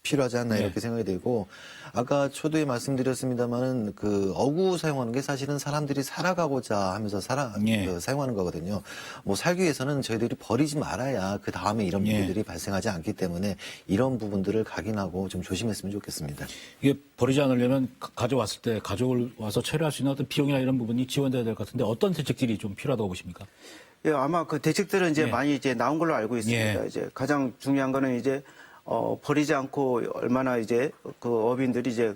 필요하지 않나 이렇게 생각이 되고 아까 초두에 말씀드렸습니다만은 그 어구 사용하는 게 사실은 사람들이 살아가고자 하면서 예. 사용하는 거거든요. 뭐 살기 위해서는 저희들이 버리지 말아야 그 다음에 이런 예. 문제들이 발생하지 않기 때문에 이런 부분들을 각인하고 좀 조심했으면 좋겠습니다. 이게 버리지 않으려면 가져왔을 때 가져올 와서 처리할 수 있는 어떤 비용이나 이런 부분이 지원돼야 될 것 같은데 어떤 대책들이 좀 필요하다고 보십니까? 예, 아마 그 대책들은 이제 예. 많이 이제 나온 걸로 알고 있습니다. 예. 이제 가장 중요한 거는 이제 버리지 않고 얼마나 이제 그 어민들이 이제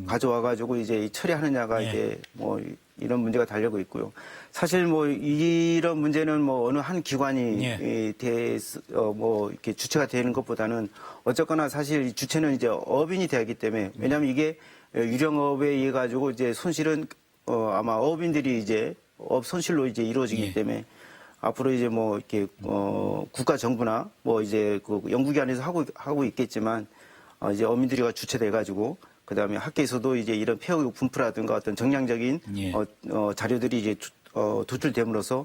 가져와 가지고 이제 처리하느냐가 예. 이제 뭐 이런 문제가 달려고 있고요. 사실 뭐 이런 문제는 뭐 어느 한 기관이 예. 뭐 이렇게 주체가 되는 것보다는 어쨌거나 사실 이 주체는 이제 어민이 되기 때문에 왜냐하면 이게 유령업에 의해 가지고 이제 손실은 아마 어민들이 이제 업 손실로 이제 이루어지기 예. 때문에 앞으로 이제 뭐 이렇게 국가 정부나 뭐 이제 그 연구기관에서 하고 있겠지만 이제 어민들이가 주체돼 가지고 그다음에 학계에서도 이제 이런 폐허구 분포라든가 어떤 정량적인 예. 자료들이 이제 도출됨으로써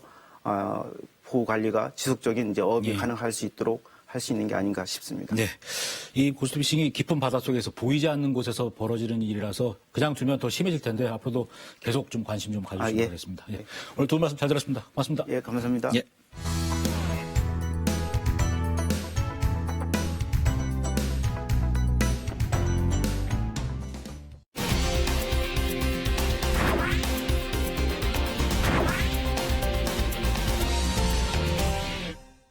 보호 관리가 지속적인 이제 업이 예. 가능할 수 있도록 할 수 있는 게 아닌가 싶습니다. 네. 이 고스트피싱이 깊은 바닷속에서 보이지 않는 곳에서 벌어지는 일이라서 그냥 두면 더 심해질 텐데 앞으로도 계속 좀 관심 좀 가주시기 예. 바라겠습니다. 예. 오늘 도움 말씀 잘 들었습니다. 고맙습니다. 예, 감사합니다. 예.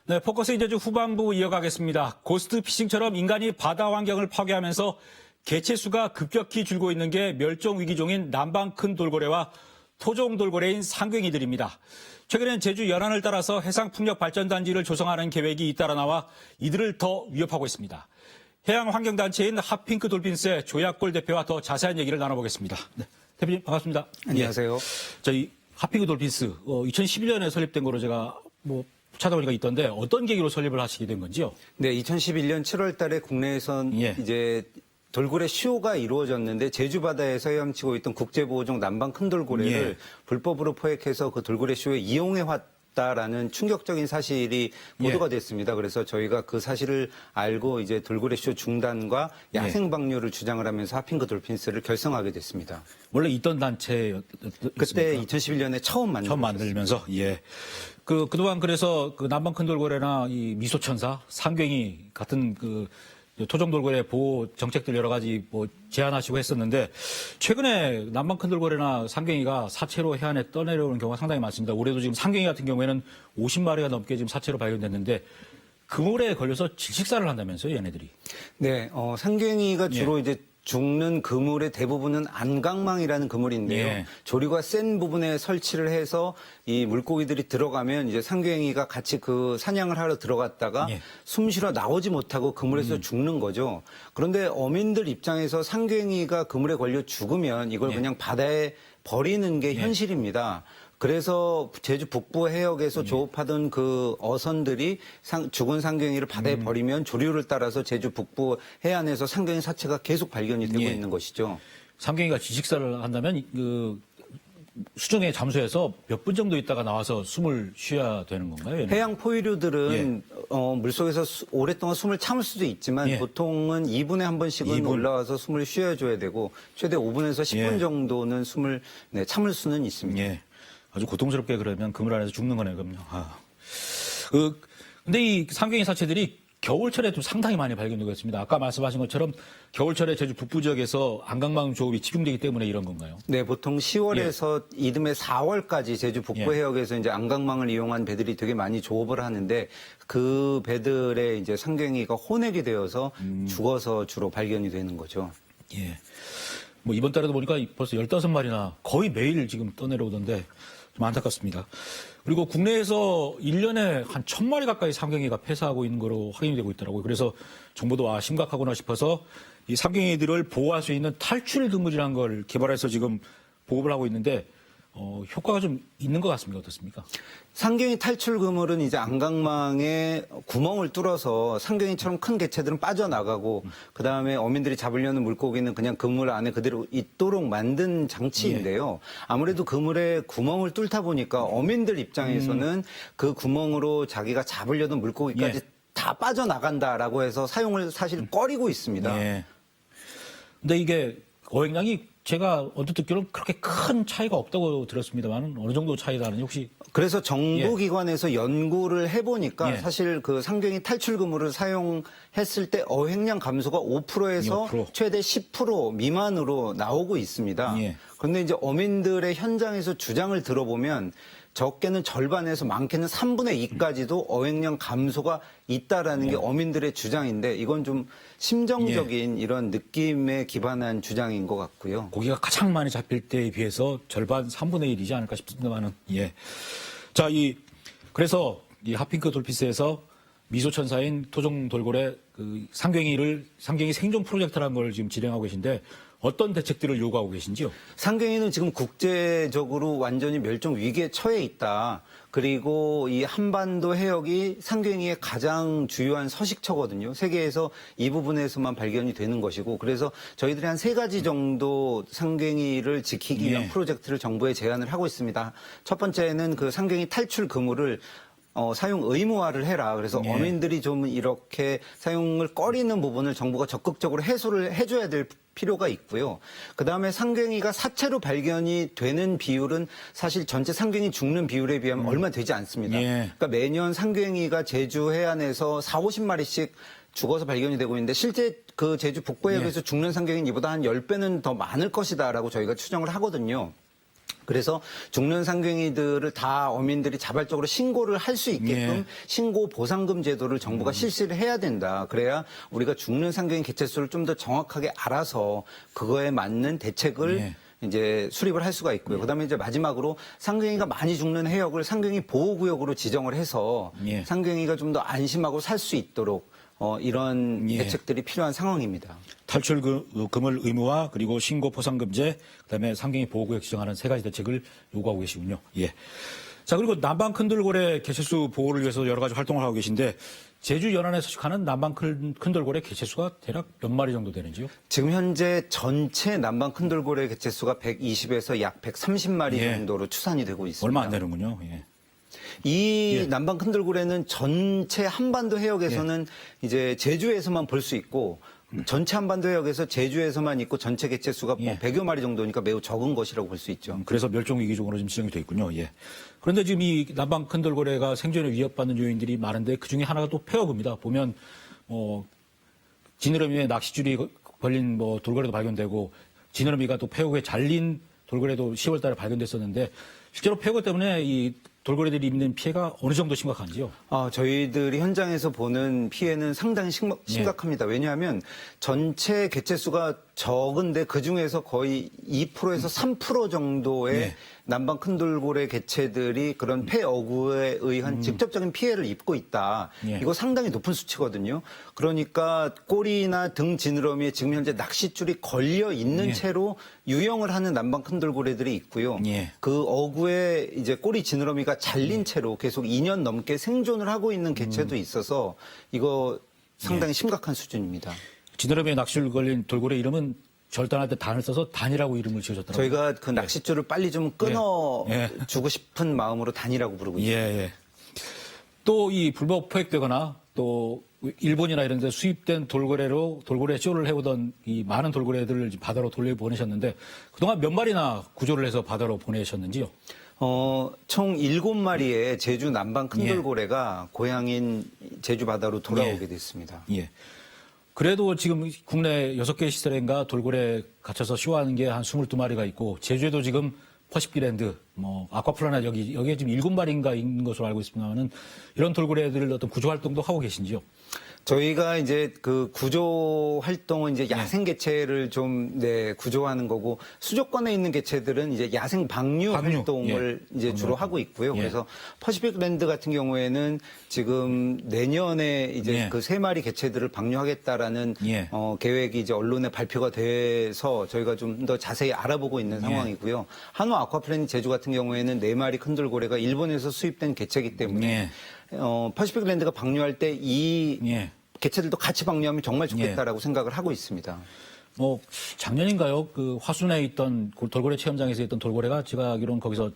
네, 포커스 이제 좀 후반부 이어가겠습니다. 고스트 피싱처럼 인간이 바다 환경을 파괴하면서 개체수가 급격히 줄고 있는 게 멸종 위기종인 남방 큰 돌고래와 토종 돌고래인 상갱이들입니다. 최근엔 제주 연안을 따라서 해상풍력 발전단지를 조성하는 계획이 잇따라 나와 이들을 더 위협하고 있습니다. 해양환경단체인 핫핑크 돌핀스의 조약골 대표와 더 자세한 얘기를 나눠보겠습니다. 네, 대표님 반갑습니다. 안녕하세요. 예. 저희 핫핑크 돌핀스 2011년에 설립된 거로 제가 뭐 찾아보니까 있던데 어떤 계기로 설립을 하시게 된 건지요? 네, 2011년 7월 달에 국내에선 예. 이제 돌고래 쇼가 이루어졌는데 제주 바다에서 헤엄치고 있던 국제보호종 남방 큰 돌고래를 예. 불법으로 포획해서 그 돌고래 쇼에 이용해 왔다라는 충격적인 사실이 보도가 예. 됐습니다. 그래서 저희가 그 사실을 알고 이제 돌고래 쇼 중단과 야생 방류를 주장을 하면서 하핑크 돌핀스를 결성하게 됐습니다. 원래 있던 단체였습니까? 그때 2011년에 처음 만들면서 예. 그동안 그래서 그 남방 큰 돌고래나 이 미소천사, 상갱이 같은 그 토종 돌고래 보호 정책들 여러 가지 뭐 제안하시고 했었는데 최근에 남방 큰 돌고래나 상갱이가 사체로 해안에 떠내려오는 경우가 상당히 많습니다. 올해도 지금 상갱이 같은 경우에는 50마리가 넘게 지금 사체로 발견됐는데 그물에 걸려서 질식사를 한다면서요, 얘네들이. 네, 상갱이가 주로 이제 죽는 그물의 대부분은 안강망이라는 그물인데요. 예. 조류가 센 부분에 설치를 해서 이 물고기들이 들어가면 이제 상갱이가 같이 그 사냥을 하러 들어갔다가 예. 숨 쉬러 나오지 못하고 그물에서 죽는 거죠. 그런데 어민들 입장에서 상갱이가 그물에 걸려 죽으면 이걸 그냥 바다에 버리는 게 현실입니다. 그래서 제주 북부 해역에서 조업하던 그 어선들이 죽은 상갱이를 바다에 버리면 조류를 따라서 제주 북부 해안에서 상갱이 사체가 계속 발견이 되고 있는 것이죠. 상갱이가 질식사를 한다면 그 수중에 잠수해서 몇 분 정도 있다가 나와서 숨을 쉬어야 되는 건가요? 얘는? 해양 포유류들은 물속에서 오랫동안 숨을 참을 수도 있지만 보통은 2분에 한 번씩은 2분. 올라와서 숨을 쉬어줘야 되고 최대 5분에서 10분 정도는 숨을 참을 수는 있습니다. 예. 아주 고통스럽게 그러면 그물 안에서 죽는 거네요, 그럼요. 근데 이 상갱이 사체들이 겨울철에 좀 상당히 많이 발견되고 있습니다. 아까 말씀하신 것처럼 겨울철에 제주 북부 지역에서 안강망 조업이 집중되기 때문에 이런 건가요? 네, 보통 10월에서 이듬해 4월까지 제주 북부 해역에서 이제 안강망을 이용한 배들이 되게 많이 조업을 하는데 그 배들의 이제 상갱이가 혼액이 되어서 죽어서 주로 발견이 되는 거죠. 예. 뭐 이번 달에도 보니까 벌써 15마리나 거의 매일 지금 떠내려오던데 좀 안타깝습니다. 그리고 국내에서 1년에 한 1000마리 가까이 상갱이가 폐사하고 있는 거로 확인이 되고 있더라고요. 그래서 정부도 심각하구나 싶어서 이 상갱이들을 보호할 수 있는 탈출 그물이라는 걸 개발해서 지금 보급을 하고 있는데 효과가 좀 있는 것 같습니다. 어떻습니까? 상갱이 탈출 그물은 이제 안강망에 구멍을 뚫어서 상갱이처럼 큰 개체들은 빠져나가고 그다음에 어민들이 잡으려는 물고기는 그냥 그물 안에 그대로 있도록 만든 장치인데요. 아무래도 그물에 구멍을 뚫다 보니까 어민들 입장에서는 그 구멍으로 자기가 잡으려던 물고기까지 다 빠져나간다라고 해서 사용을 사실 꺼리고 있습니다. 예. 근데 이게 어획량이 제가 언뜻 듣기로는 그렇게 큰 차이가 없다고 들었습니다만 어느 정도 차이 나는지 혹시 그래서 정부기관에서 연구를 해보니까 예. 사실 그 상갱이 탈출 그물을 사용했을 때 어획량 감소가 5%에서 5%. 최대 10% 미만으로 나오고 있습니다. 예. 그런데 이제 어민들의 현장에서 주장을 들어보면 적게는 절반에서 많게는 3분의 2까지도 어획량 감소가 있다라는 게 어민들의 주장인데 이건 좀 심정적인 이런 느낌에 기반한 주장인 것 같고요. 고기가 가장 많이 잡힐 때에 비해서 절반 3분의 1이지 않을까 싶습니다만은 예. 자, 그래서 이 핫핑크 돌피스에서 미소천사인 토종 돌고래 그 상갱이 생존 프로젝트라는 걸 지금 진행하고 계신데 어떤 대책들을 요구하고 계신지요? 상갱이는 지금 국제적으로 완전히 멸종 위기에 처해 있다. 그리고 이 한반도 해역이 상갱이의 가장 주요한 서식처거든요. 세계에서 이 부분에서만 발견이 되는 것이고 그래서 저희들이 한 3가지 정도 상갱이를 지키기 위한 프로젝트를 정부에 제안을 하고 있습니다. 첫 번째는 그 상갱이 탈출 그물을 사용 의무화를 해라. 그래서 어민들이 좀 이렇게 사용을 꺼리는 부분을 정부가 적극적으로 해소를 해줘야 될 필요가 있고요. 그다음에 상갱이가 사체로 발견이 되는 비율은 사실 전체 상갱이 죽는 비율에 비하면 얼마 되지 않습니다. 그러니까 매년 상갱이가 제주 해안에서 40-50마리씩 죽어서 발견이 되고 있는데 실제 그 제주 북부 해역에서 죽는 상갱이는 이보다 한 10배는 더 많을 것이다라고 저희가 추정을 하거든요. 그래서 죽는 상갱이들을 다 어민들이 자발적으로 신고를 할 수 있게끔 신고 보상금 제도를 정부가 실시를 해야 된다. 그래야 우리가 죽는 상갱이 개체수를 좀 더 정확하게 알아서 그거에 맞는 대책을 이제 수립을 할 수가 있고요. 그다음에 이제 마지막으로 상갱이가 많이 죽는 해역을 상갱이 보호구역으로 지정을 해서 상갱이가 좀 더 안심하고 살 수 있도록 이런 대책들이 필요한 상황입니다. 탈출 그물 의무화 그리고 신고 포상금제 그다음에 상갱이 보호구역 지정하는 3가지 대책을 요구하고 계시군요. 예. 자, 그리고 남방 큰돌고래 개체수 보호를 위해서 여러 가지 활동을 하고 계신데 제주 연안에 서식하는 남방 큰돌고래 개체수가 대략 몇 마리 정도 되는지요? 지금 현재 전체 남방 큰돌고래 개체수가 120에서 약 130마리 정도로 추산이 되고 있습니다. 얼마 안 되는군요. 예. 이 남방 큰돌고래는 전체 한반도 해역에서는 이제 제주에서만 볼 수 있고 전체 한반도 해역에서 제주에서만 있고 전체 개체수가 100여 마리 정도니까 매우 적은 것이라고 볼 수 있죠. 그래서 멸종위기종으로 지금 지정이 돼 있군요. 예. 그런데 지금 이 남방 큰돌고래가 생존에 위협받는 요인들이 많은데 그중에 하나가 또 폐허구입니다. 보면 지느러미에 낚싯줄이 걸린 돌고래도 발견되고 지느러미가 또 폐허구에 잘린 돌고래도 10월 달에 발견됐었는데 실제로 폐허구 때문에 이 돌고래들이 입는 피해가 어느 정도 심각한지요? 저희들이 현장에서 보는 피해는 상당히 심각합니다. 왜냐하면 전체 개체수가 적은데 그중에서 거의 2%에서 3% 정도의 예. 남방 큰돌고래 개체들이 그런 폐어구에 의한 직접적인 피해를 입고 있다. 예. 이거 상당히 높은 수치거든요. 그러니까 꼬리나 등 지느러미에 지금 현재 낚싯줄이 걸려 있는 예. 채로 유영을 하는 남방 큰돌고래들이 있고요. 예. 그 어구에 이제 꼬리 지느러미가 잘린 채로 계속 2년 넘게 생존을 하고 있는 개체도 있어서 이거 상당히 심각한 수준입니다. 지느러미에 낚시줄 걸린 돌고래 이름은 절단할 때 단을 써서 단이라고 이름을 지어줬더라고요. 저희가 그 낚싯줄을 빨리 좀 끊어 예. 주고 싶은 마음으로 단이라고 부르고 있습니다. 예. 또 이 불법 포획되거나 또 일본이나 이런 데 수입된 돌고래로 돌고래 쇼를 해오던 이 많은 돌고래들을 바다로 돌려보내셨는데 그동안 몇 마리나 구조를 해서 바다로 보내셨는지요? 총 7마리의 제주 남방 큰돌고래가 고향인 제주 바다로 돌아오게 됐습니다. 예. 그래도 지금 국내 6개 시설인가 돌고래 갇혀서 쇼하는 게 한 22마리가 있고 제주에도 지금 퍼시픽랜드, 아쿠아플라나 여기에 지금 7마리인가 있는 것으로 알고 있습니다만은 이런 돌고래들 어떤 구조 활동도 하고 계신지요? 저희가 이제 그 구조 활동은 이제 야생 개체를 좀 구조하는 거고 수족관에 있는 개체들은 이제 야생 방류 활동을 이제 주로 하고 있고요. 그래서 퍼시픽랜드 같은 경우에는 지금 내년에 이제 그 3마리 개체들을 방류하겠다라는 계획이 이제 언론에 발표가 돼서 저희가 좀 더 자세히 알아보고 있는 상황이고요. 한화 아쿠아플래닛 제주 같은 경우에는 4마리 큰 돌고래가 일본에서 수입된 개체이기 때문에 퍼시픽랜드가 방류할 때 이 개체들도 같이 방류하면 정말 좋겠다라고 생각을 하고 있습니다. 작년인가요? 그 화순에 있던 돌고래 체험장에서 있던 돌고래가 제가 알기로는 거기서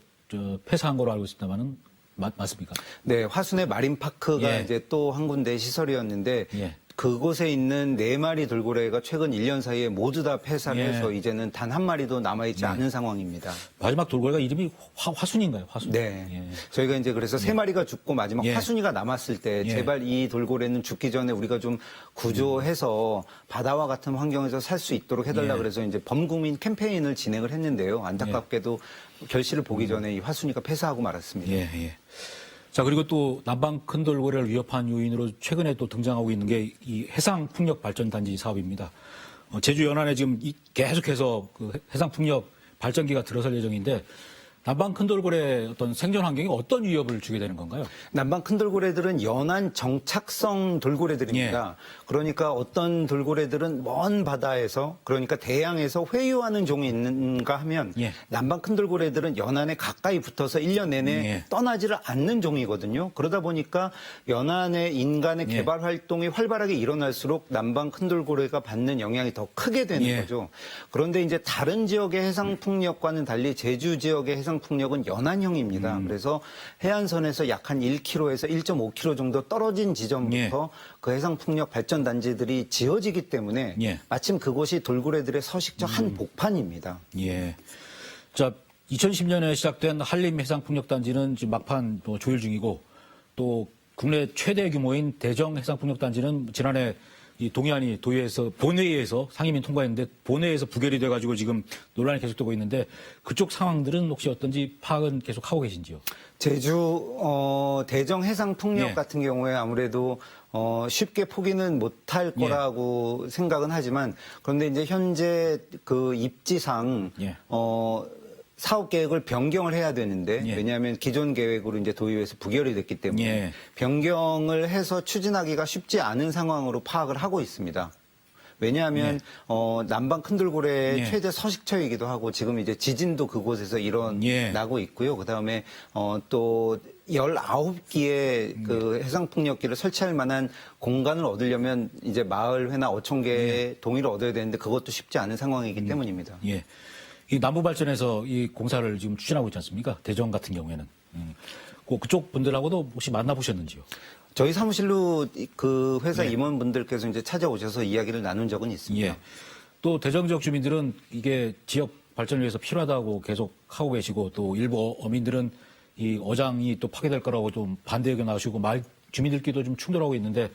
폐사한 거로 알고 있습니다만은 맞습니까? 네, 화순의 마린파크가 이제 또 한 군데 시설이었는데 그곳에 있는 4마리 돌고래가 최근 1년 사이에 모두 다 폐사를 해서 이제는 단 한 마리도 남아있지 않은 상황입니다. 마지막 돌고래가 이름이 화순인가요? 화순. 네. 저희가 이제 그래서 3마리가 죽고 마지막 화순이가 남았을 때 제발 이 돌고래는 죽기 전에 우리가 좀 구조해서 바다와 같은 환경에서 살 수 있도록 해달라 그래서 이제 범국민 캠페인을 진행을 했는데요. 안타깝게도 결실을 보기 전에 이 화순이가 폐사하고 말았습니다. 자, 그리고 또 남방 큰 돌고래를 위협한 요인으로 최근에 또 등장하고 있는 게 이 해상풍력 발전단지 사업입니다. 제주 연안에 지금 계속해서 그 해상풍력 발전기가 들어설 예정인데 남방 큰 돌고래 어떤 생존 환경에 어떤 위협을 주게 되는 건가요? 남방 큰 돌고래들은 연안 정착성 돌고래들입니다. 그러니까 어떤 돌고래들은 먼 바다에서 그러니까 대양에서 회유하는 종이 있는가 하면 남방 큰 돌고래들은 연안에 가까이 붙어서 1년 내내 떠나지를 않는 종이거든요. 그러다 보니까 연안의 인간의 개발 활동이 활발하게 일어날수록 남방 큰 돌고래가 받는 영향이 더 크게 되는 거죠. 그런데 이제 다른 지역의 해상풍력과는 달리 제주 지역의 해상풍력은 연안형입니다. 그래서 해안선에서 약 한 1km에서 1.5km 정도 떨어진 지점부터 그 해상풍력 발전단지들이 지어지기 때문에 마침 그곳이 돌고래들의 서식적 한 복판입니다. 자, 2010년에 시작된 한림 해상풍력단지는 지금 막판 조율 중이고 또 국내 최대 규모인 대정 해상풍력단지는 지난해 이 동해안이 본회의에서 상임위 통과했는데 본회의에서 부결이 돼가지고 지금 논란이 계속되고 있는데 그쪽 상황들은 혹시 어떤지 파악은 계속 하고 계신지요? 제주 대정 해상풍력 같은 경우에 아무래도 쉽게 포기는 못할 거라고 생각은 하지만 그런데 이제 현재 그 입지상 사업 계획을 변경을 해야 되는데 왜냐하면 기존 계획으로 이제 도의회에서 부결이 됐기 때문에 변경을 해서 추진하기가 쉽지 않은 상황으로 파악을 하고 있습니다. 왜냐하면 남방 큰 돌고래의 최대 서식처이기도 하고 지금 이제 지진도 그곳에서 일어나고 있고요. 그다음에 또 19기의 그 해상풍력기를 설치할 만한 공간을 얻으려면 이제 마을회나 어촌계의 동의를 얻어야 되는데 그것도 쉽지 않은 상황이기 때문입니다. 이 남부발전에서 이 공사를 지금 추진하고 있지 않습니까? 대정 같은 경우에는. 그쪽 분들하고도 혹시 만나보셨는지요? 저희 사무실로 그 회사 임원분들께서 이제 찾아오셔서 이야기를 나눈 적은 있습니다. 또 대정 지역 주민들은 이게 지역 발전을 위해서 필요하다고 계속 하고 계시고 또 일부 어민들은 이 어장이 또 파괴될 거라고 좀 반대 의견 나오시고 마을 주민들끼리도 좀 충돌하고 있는데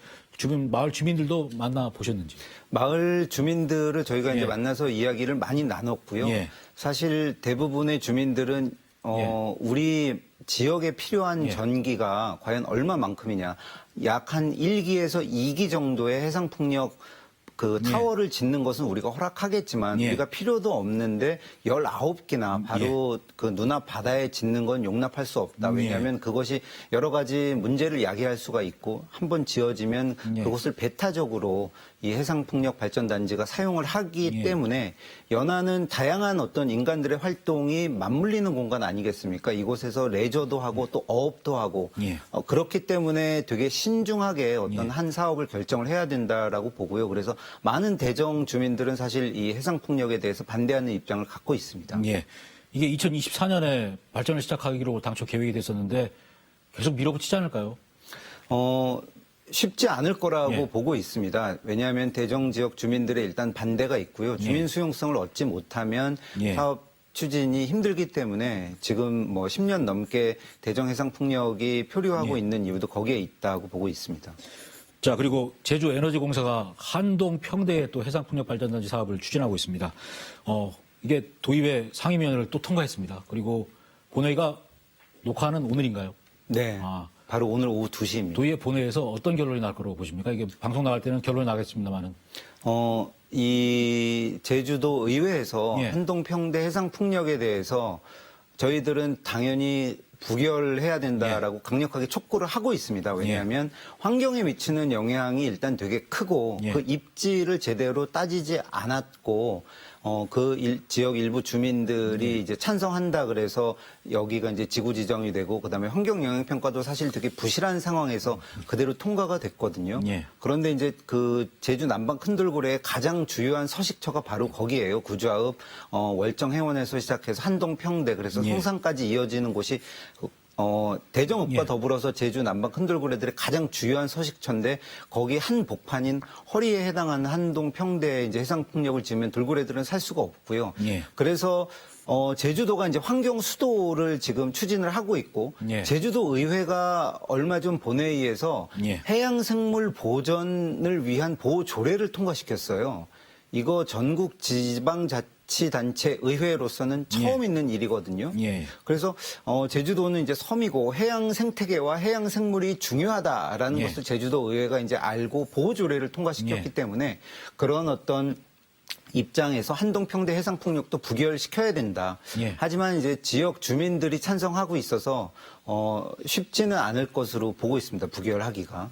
마을 주민들도 만나 보셨는지? 마을 주민들을 저희가 이제 만나서 이야기를 많이 나눴고요. 사실 대부분의 주민들은 우리 지역에 필요한 전기가 과연 얼마만큼이냐. 약 한 1기에서 2기 정도의 해상풍력 그 타워를 짓는 것은 우리가 허락하겠지만 우리가 필요도 없는데 19기나 바로 그 눈앞 바다에 짓는 건 용납할 수 없다. 왜냐하면 그것이 여러 가지 문제를 야기할 수가 있고 한번 지어지면 그것을 배타적으로 이 해상풍력 발전단지가 사용을 하기 때문에 연안은 다양한 어떤 인간들의 활동이 맞물리는 공간 아니겠습니까? 이곳에서 레저도 하고 또 어업도 하고 그렇기 때문에 되게 신중하게 어떤 한 사업을 결정을 해야 된다라고 보고요. 그래서 많은 대정 주민들은 사실 이 해상풍력에 대해서 반대하는 입장을 갖고 있습니다. 예. 이게 2024년에 발전을 시작하기로 당초 계획이 됐었는데 계속 밀어붙이지 않을까요? 쉽지 않을 거라고 보고 있습니다. 왜냐하면 대정 지역 주민들의 일단 반대가 있고요. 주민 수용성을 얻지 못하면 사업 추진이 힘들기 때문에 지금 뭐 10년 넘게 대정 해상풍력이 표류하고 있는 이유도 거기에 있다고 보고 있습니다. 자, 그리고 제주에너지공사가 한동 평대에 또 해상풍력 발전단지 사업을 추진하고 있습니다. 이게 도의회 상임위원회를 또 통과했습니다. 그리고 본회의가 녹화하는 오늘인가요? 네. 바로 오늘 오후 2시입니다. 도의회 본회의에서 어떤 결론이 날 거라고 보십니까? 이게 방송 나갈 때는 결론이 나겠습니다만은. 이 제주도 의회에서 한동 평대 해상풍력에 대해서 저희들은 당연히 부결해야 된다라고 강력하게 촉구를 하고 있습니다. 왜냐하면 환경에 미치는 영향이 일단 되게 크고 그 입지를 제대로 따지지 않았고 지역 일부 주민들이 이제 찬성한다 그래서 여기가 이제 지구 지정이 되고 그다음에 환경 영향 평가도 사실 되게 부실한 상황에서 그대로 통과가 됐거든요. 그런데 이제 그 제주 남방 큰돌고래의 가장 주요한 서식처가 바로 거기에요. 구좌읍, 월정 해원에서 시작해서 한동 평대 그래서 성산까지 이어지는 곳이 대정읍과 더불어서 제주 남방 큰돌고래들의 가장 주요한 서식처인데 거기 한 복판인 허리에 해당하는 한동 평대에 이제 해상풍력을 지으면 돌고래들은 살 수가 없고요. 그래서 제주도가 이제 환경 수도를 지금 추진을 하고 있고 제주도 의회가 얼마 전 본회의에서 해양생물 보전을 위한 보호 조례를 통과시켰어요. 이거 전국 지방자치단체 의회로서는 처음 있는 일이거든요. 그래서 제주도는 이제 섬이고 해양 생태계와 해양 생물이 중요하다라는 것을 제주도 의회가 이제 알고 보호 조례를 통과시켰기 때문에 그런 어떤 입장에서 한동평대 해상풍력도 부결시켜야 된다. 하지만 이제 지역 주민들이 찬성하고 있어서 쉽지는 않을 것으로 보고 있습니다. 부결하기가.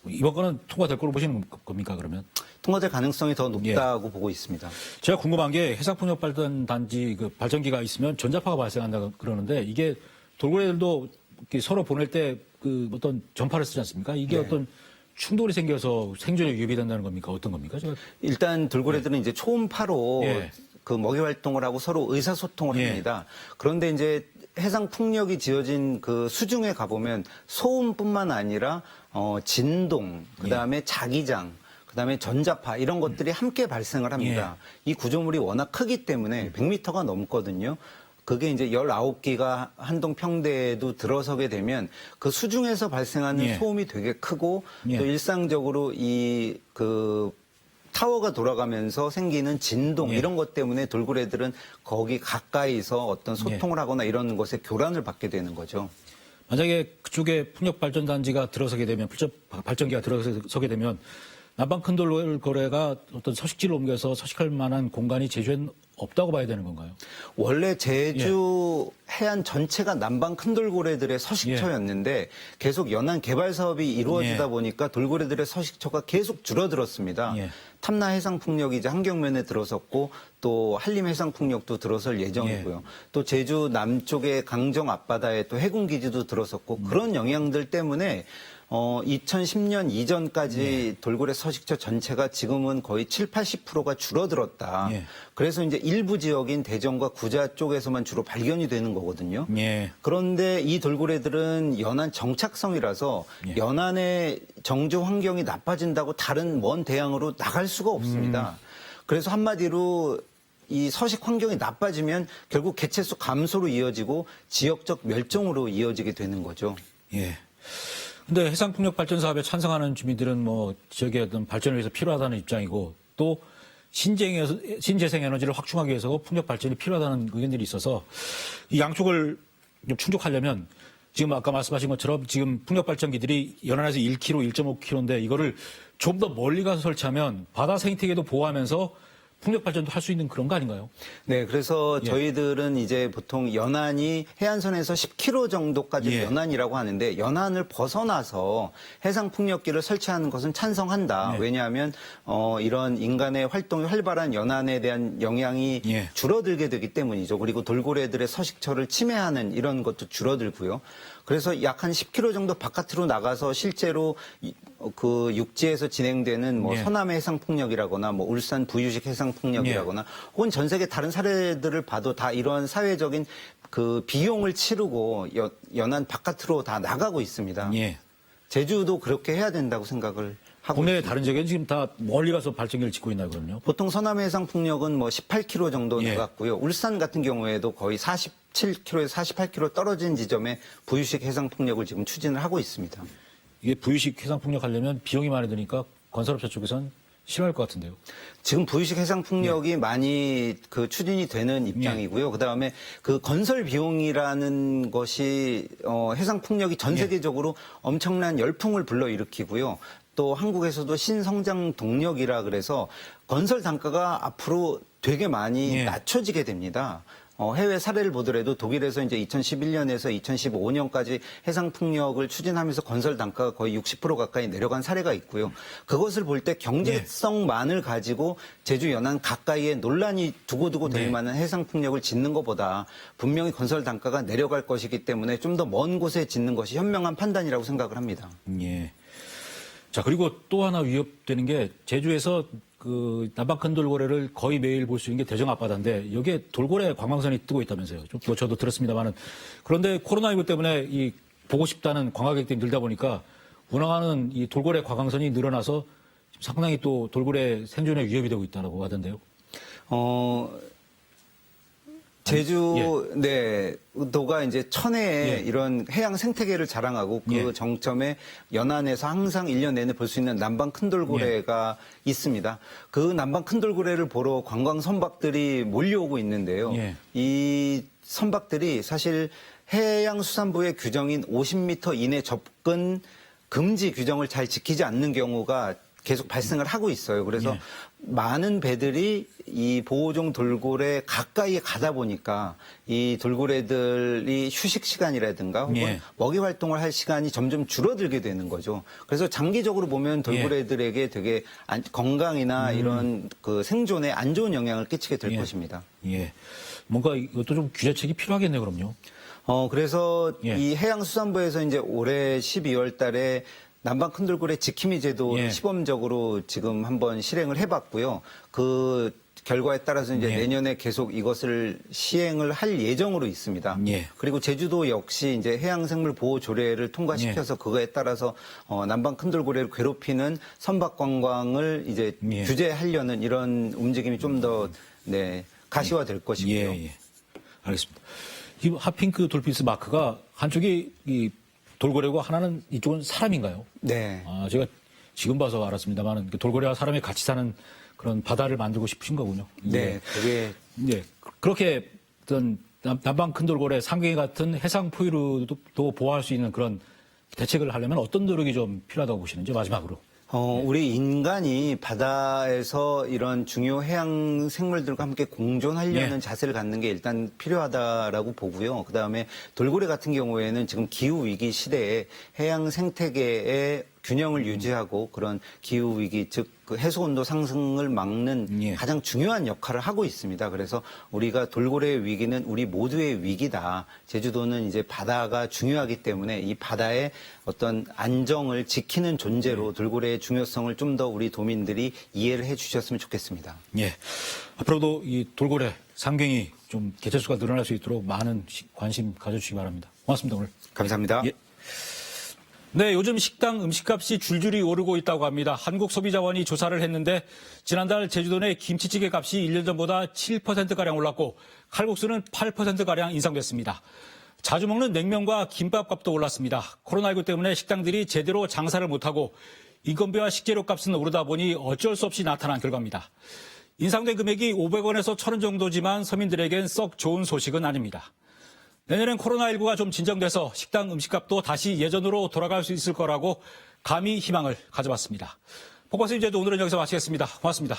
이번 거는 통과될 거로 보시는 겁니까, 그러면? 통과될 가능성이 더 높다고 보고 있습니다. 제가 궁금한 게 해상풍력 발전단지 그 발전기가 있으면 전자파가 발생한다 그러는데 이게 돌고래들도 이렇게 서로 보낼 때 그 어떤 전파를 쓰지 않습니까? 이게 어떤 충돌이 생겨서 생존에 위협이 된다는 겁니까? 어떤 겁니까? 제가... 일단 돌고래들은 이제 초음파로 그 먹이 활동을 하고 서로 의사소통을 합니다. 그런데 이제 해상 풍력이 지어진 그 수중에 가보면 소음뿐만 아니라 진동, 그다음에 자기장, 그다음에 전자파 이런 것들이 함께 발생을 합니다. 이 구조물이 워낙 크기 때문에 100m가 넘거든요. 그게 이제 19기가 한동 평대에도 들어서게 되면 그 수중에서 발생하는 소음이 되게 크고 또 일상적으로 이 그 타워가 돌아가면서 생기는 진동 이런 것 때문에 돌고래들은 거기 가까이서 어떤 소통을 하거나 이런 것에 교란을 받게 되는 거죠. 만약에 그쪽에 풍력 발전단지가 들어서게 되면 발전기가 들어서게 되면 남방 큰돌고래가 어떤 서식지를 옮겨서 서식할 만한 공간이 제주엔 없다고 봐야 되는 건가요? 원래 제주 해안 전체가 남방 큰돌고래들의 서식처였는데 계속 연안 개발 사업이 이루어지다 보니까 돌고래들의 서식처가 계속 줄어들었습니다. 탐나 해상풍력이 이제 한경면에 들어섰고 또 한림 해상풍력도 들어설 예정이고요. 또 제주 남쪽의 강정 앞바다에 또 해군기지도 들어섰고 그런 영향들 때문에 2010년 이전까지 돌고래 서식처 전체가 지금은 거의 70~80%가 줄어들었다. 그래서 이제 일부 지역인 대전과 구자 쪽에서만 주로 발견이 되는 거거든요. 그런데 이 돌고래들은 연안 정착성이라서 연안의 정주 환경이 나빠진다고 다른 먼 대양으로 나갈 수가 없습니다. 그래서 한마디로 이 서식 환경이 나빠지면 결국 개체수 감소로 이어지고 지역적 멸종으로 이어지게 되는 거죠. 근데 해상풍력 발전 사업에 찬성하는 주민들은 뭐 지역의 어떤 발전을 위해서 필요하다는 입장이고 또 신재생 에너지를 확충하기 위해서 풍력 발전이 필요하다는 의견들이 있어서 이 양쪽을 좀 충족하려면 지금 아까 말씀하신 것처럼 지금 풍력 발전기들이 연안에서 1km, 1.5km인데 이거를 좀 더 멀리 가서 설치하면 바다 생태계도 보호하면서 풍력 발전도 할 수 있는 그런 거 아닌가요? 네, 그래서 저희들은 이제 보통 연안이 해안선에서 10km 정도까지 예. 연안이라고 하는데 연안을 벗어나서 해상 풍력기를 설치하는 것은 찬성한다. 네. 왜냐하면 이런 인간의 활동이 활발한 연안에 대한 영향이 예. 줄어들게 되기 때문이죠. 그리고 돌고래들의 서식처를 침해하는 이런 것도 줄어들고요. 그래서 약 한 10km 정도 바깥으로 나가서 실제로 그 육지에서 진행되는 뭐 예. 서남해 해상 풍력이라거나 뭐 울산 부유식 해상 풍력이라거나 혹은 전 세계 다른 사례들을 봐도 다 이러한 사회적인 그 비용을 치르고 연안 바깥으로 다 나가고 있습니다. 예. 제주도 그렇게 해야 된다고 생각을 하고 국내 있습니다. 다른 지역에는 지금 다 멀리 가서 발전기를 짓고 있나요, 그럼요? 보통 서남해 해상 풍력은 뭐 18km 정도 예. 나갔고요. 울산 같은 경우에도 거의 47km에서 48km 떨어진 지점에 부유식 해상 풍력을 지금 추진을 하고 있습니다. 이게 부유식 해상 풍력 하려면 비용이 많이 드니까 건설업체 쪽에선 싫어할 것 같은데요. 지금 부유식 해상 풍력이 많이 그 추진이 되는 입장이고요. 그다음에 그 건설 비용이라는 것이 해상 풍력이 전 세계적으로 엄청난 열풍을 불러일으키고요. 또 한국에서도 신성장 동력이라 그래서 건설 단가가 앞으로 되게 많이 낮춰지게 됩니다. 해외 사례를 보더라도 독일에서 이제 2011년에서 2015년까지 해상 풍력을 추진하면서 건설 단가가 거의 60% 가까이 내려간 사례가 있고요. 그것을 볼 때 경제성만을 가지고 제주 연안 가까이에 논란이 두고두고 될 만한 해상 풍력을 짓는 것보다 분명히 건설 단가가 내려갈 것이기 때문에 좀 더 먼 곳에 짓는 것이 현명한 판단이라고 생각을 합니다. 예. 자, 그리고 또 하나 위협되는 게 제주에서 그 남방 큰 돌고래를 거의 매일 볼 수 있는 게 대정 앞바다인데 여기에 돌고래 관광선이 뜨고 있다면서요. 뭐 저도 들었습니다만은 그런데 코로나19 때문에 이 보고 싶다는 관광객들이 늘다 보니까 운항하는 이 돌고래 관광선이 늘어나서 상당히 또 돌고래 생존에 위협이 되고 있다고 하던데요. 제주, 도가 이제 천혜의 예. 이런 해양 생태계를 자랑하고 그 예. 정점에 연안에서 항상 1년 내내 볼 수 있는 남방 큰 돌고래가 있습니다. 그 남방 큰 돌고래를 보러 관광 선박들이 몰려오고 있는데요. 예. 이 선박들이 사실 해양수산부의 규정인 50m 이내 접근 금지 규정을 잘 지키지 않는 경우가 계속 발생을 하고 있어요. 그래서 예. 많은 배들이 이 보호종 돌고래 가까이에 가다 보니까 이 돌고래들이 휴식 시간이라든가 혹은 예. 먹이 활동을 할 시간이 점점 줄어들게 되는 거죠. 그래서 장기적으로 보면 돌고래들에게 되게 건강이나 이런 그 생존에 안 좋은 영향을 끼치게 될 것입니다. 예. 뭔가 이것도 좀 규제책이 필요하겠네요, 그럼요. 그래서 예. 이 해양수산부에서 이제 올해 12월 달에 남방 큰 돌고래 지킴이 제도 예. 시범적으로 지금 한번 실행을 해봤고요. 그 결과에 따라서 이제 예. 내년에 계속 이것을 시행을 할 예정으로 있습니다. 예. 그리고 제주도 역시 이제 해양생물 보호 조례를 통과시켜서 그거에 따라서 남방 큰 돌고래를 괴롭히는 선박 관광을 이제 예. 규제하려는 이런 움직임이 좀 더 가시화될 것이고요. 예. 알겠습니다. 이 핫핑크 돌피스 마크가 한쪽이 이 돌고래고 하나는 이쪽은 사람인가요? 네. 아, 제가 지금 봐서 알았습니다만 돌고래와 사람이 같이 사는 그런 바다를 만들고 싶으신 거군요. 네. 그게 예. 그렇게 어떤 남방 큰 돌고래, 상갱이 같은 해상 포유류도 보호할 수 있는 그런 대책을 하려면 어떤 노력이 좀 필요하다고 보시는지 마지막으로. 우리 인간이 바다에서 이런 중요 해양 생물들과 함께 공존하려는 예. 자세를 갖는 게 일단 필요하다라고 보고요. 그다음에 돌고래 같은 경우에는 지금 기후 위기 시대에 해양 생태계의 균형을 유지하고 그런 기후 위기 즉 그 해수 온도 상승을 막는 예. 가장 중요한 역할을 하고 있습니다. 그래서 우리가 돌고래의 위기는 우리 모두의 위기다. 제주도는 이제 바다가 중요하기 때문에 이 바다의 어떤 안정을 지키는 존재로 돌고래의 중요성을 좀 더 우리 도민들이 이해를 해 주셨으면 좋겠습니다. 예. 앞으로도 이 돌고래, 상갱이 좀 개체수가 늘어날 수 있도록 많은 관심 가져주시기 바랍니다. 고맙습니다, 오늘. 감사합니다. 예. 네, 요즘 식당 음식값이 줄줄이 오르고 있다고 합니다. 한국소비자원이 조사를 했는데 지난달 제주도 내 김치찌개 값이 1년 전보다 7%가량 올랐고 칼국수는 8%가량 인상됐습니다. 자주 먹는 냉면과 김밥값도 올랐습니다. 코로나19 때문에 식당들이 제대로 장사를 못하고 인건비와 식재료 값은 오르다 보니 어쩔 수 없이 나타난 결과입니다. 인상된 금액이 500원에서 1,000원 정도지만 서민들에겐 썩 좋은 소식은 아닙니다. 내년엔 코로나19가 좀 진정돼서 식당 음식값도 다시 예전으로 돌아갈 수 있을 거라고 감히 희망을 가져봤습니다. 포커스 인제도 오늘은 여기서 마치겠습니다. 고맙습니다.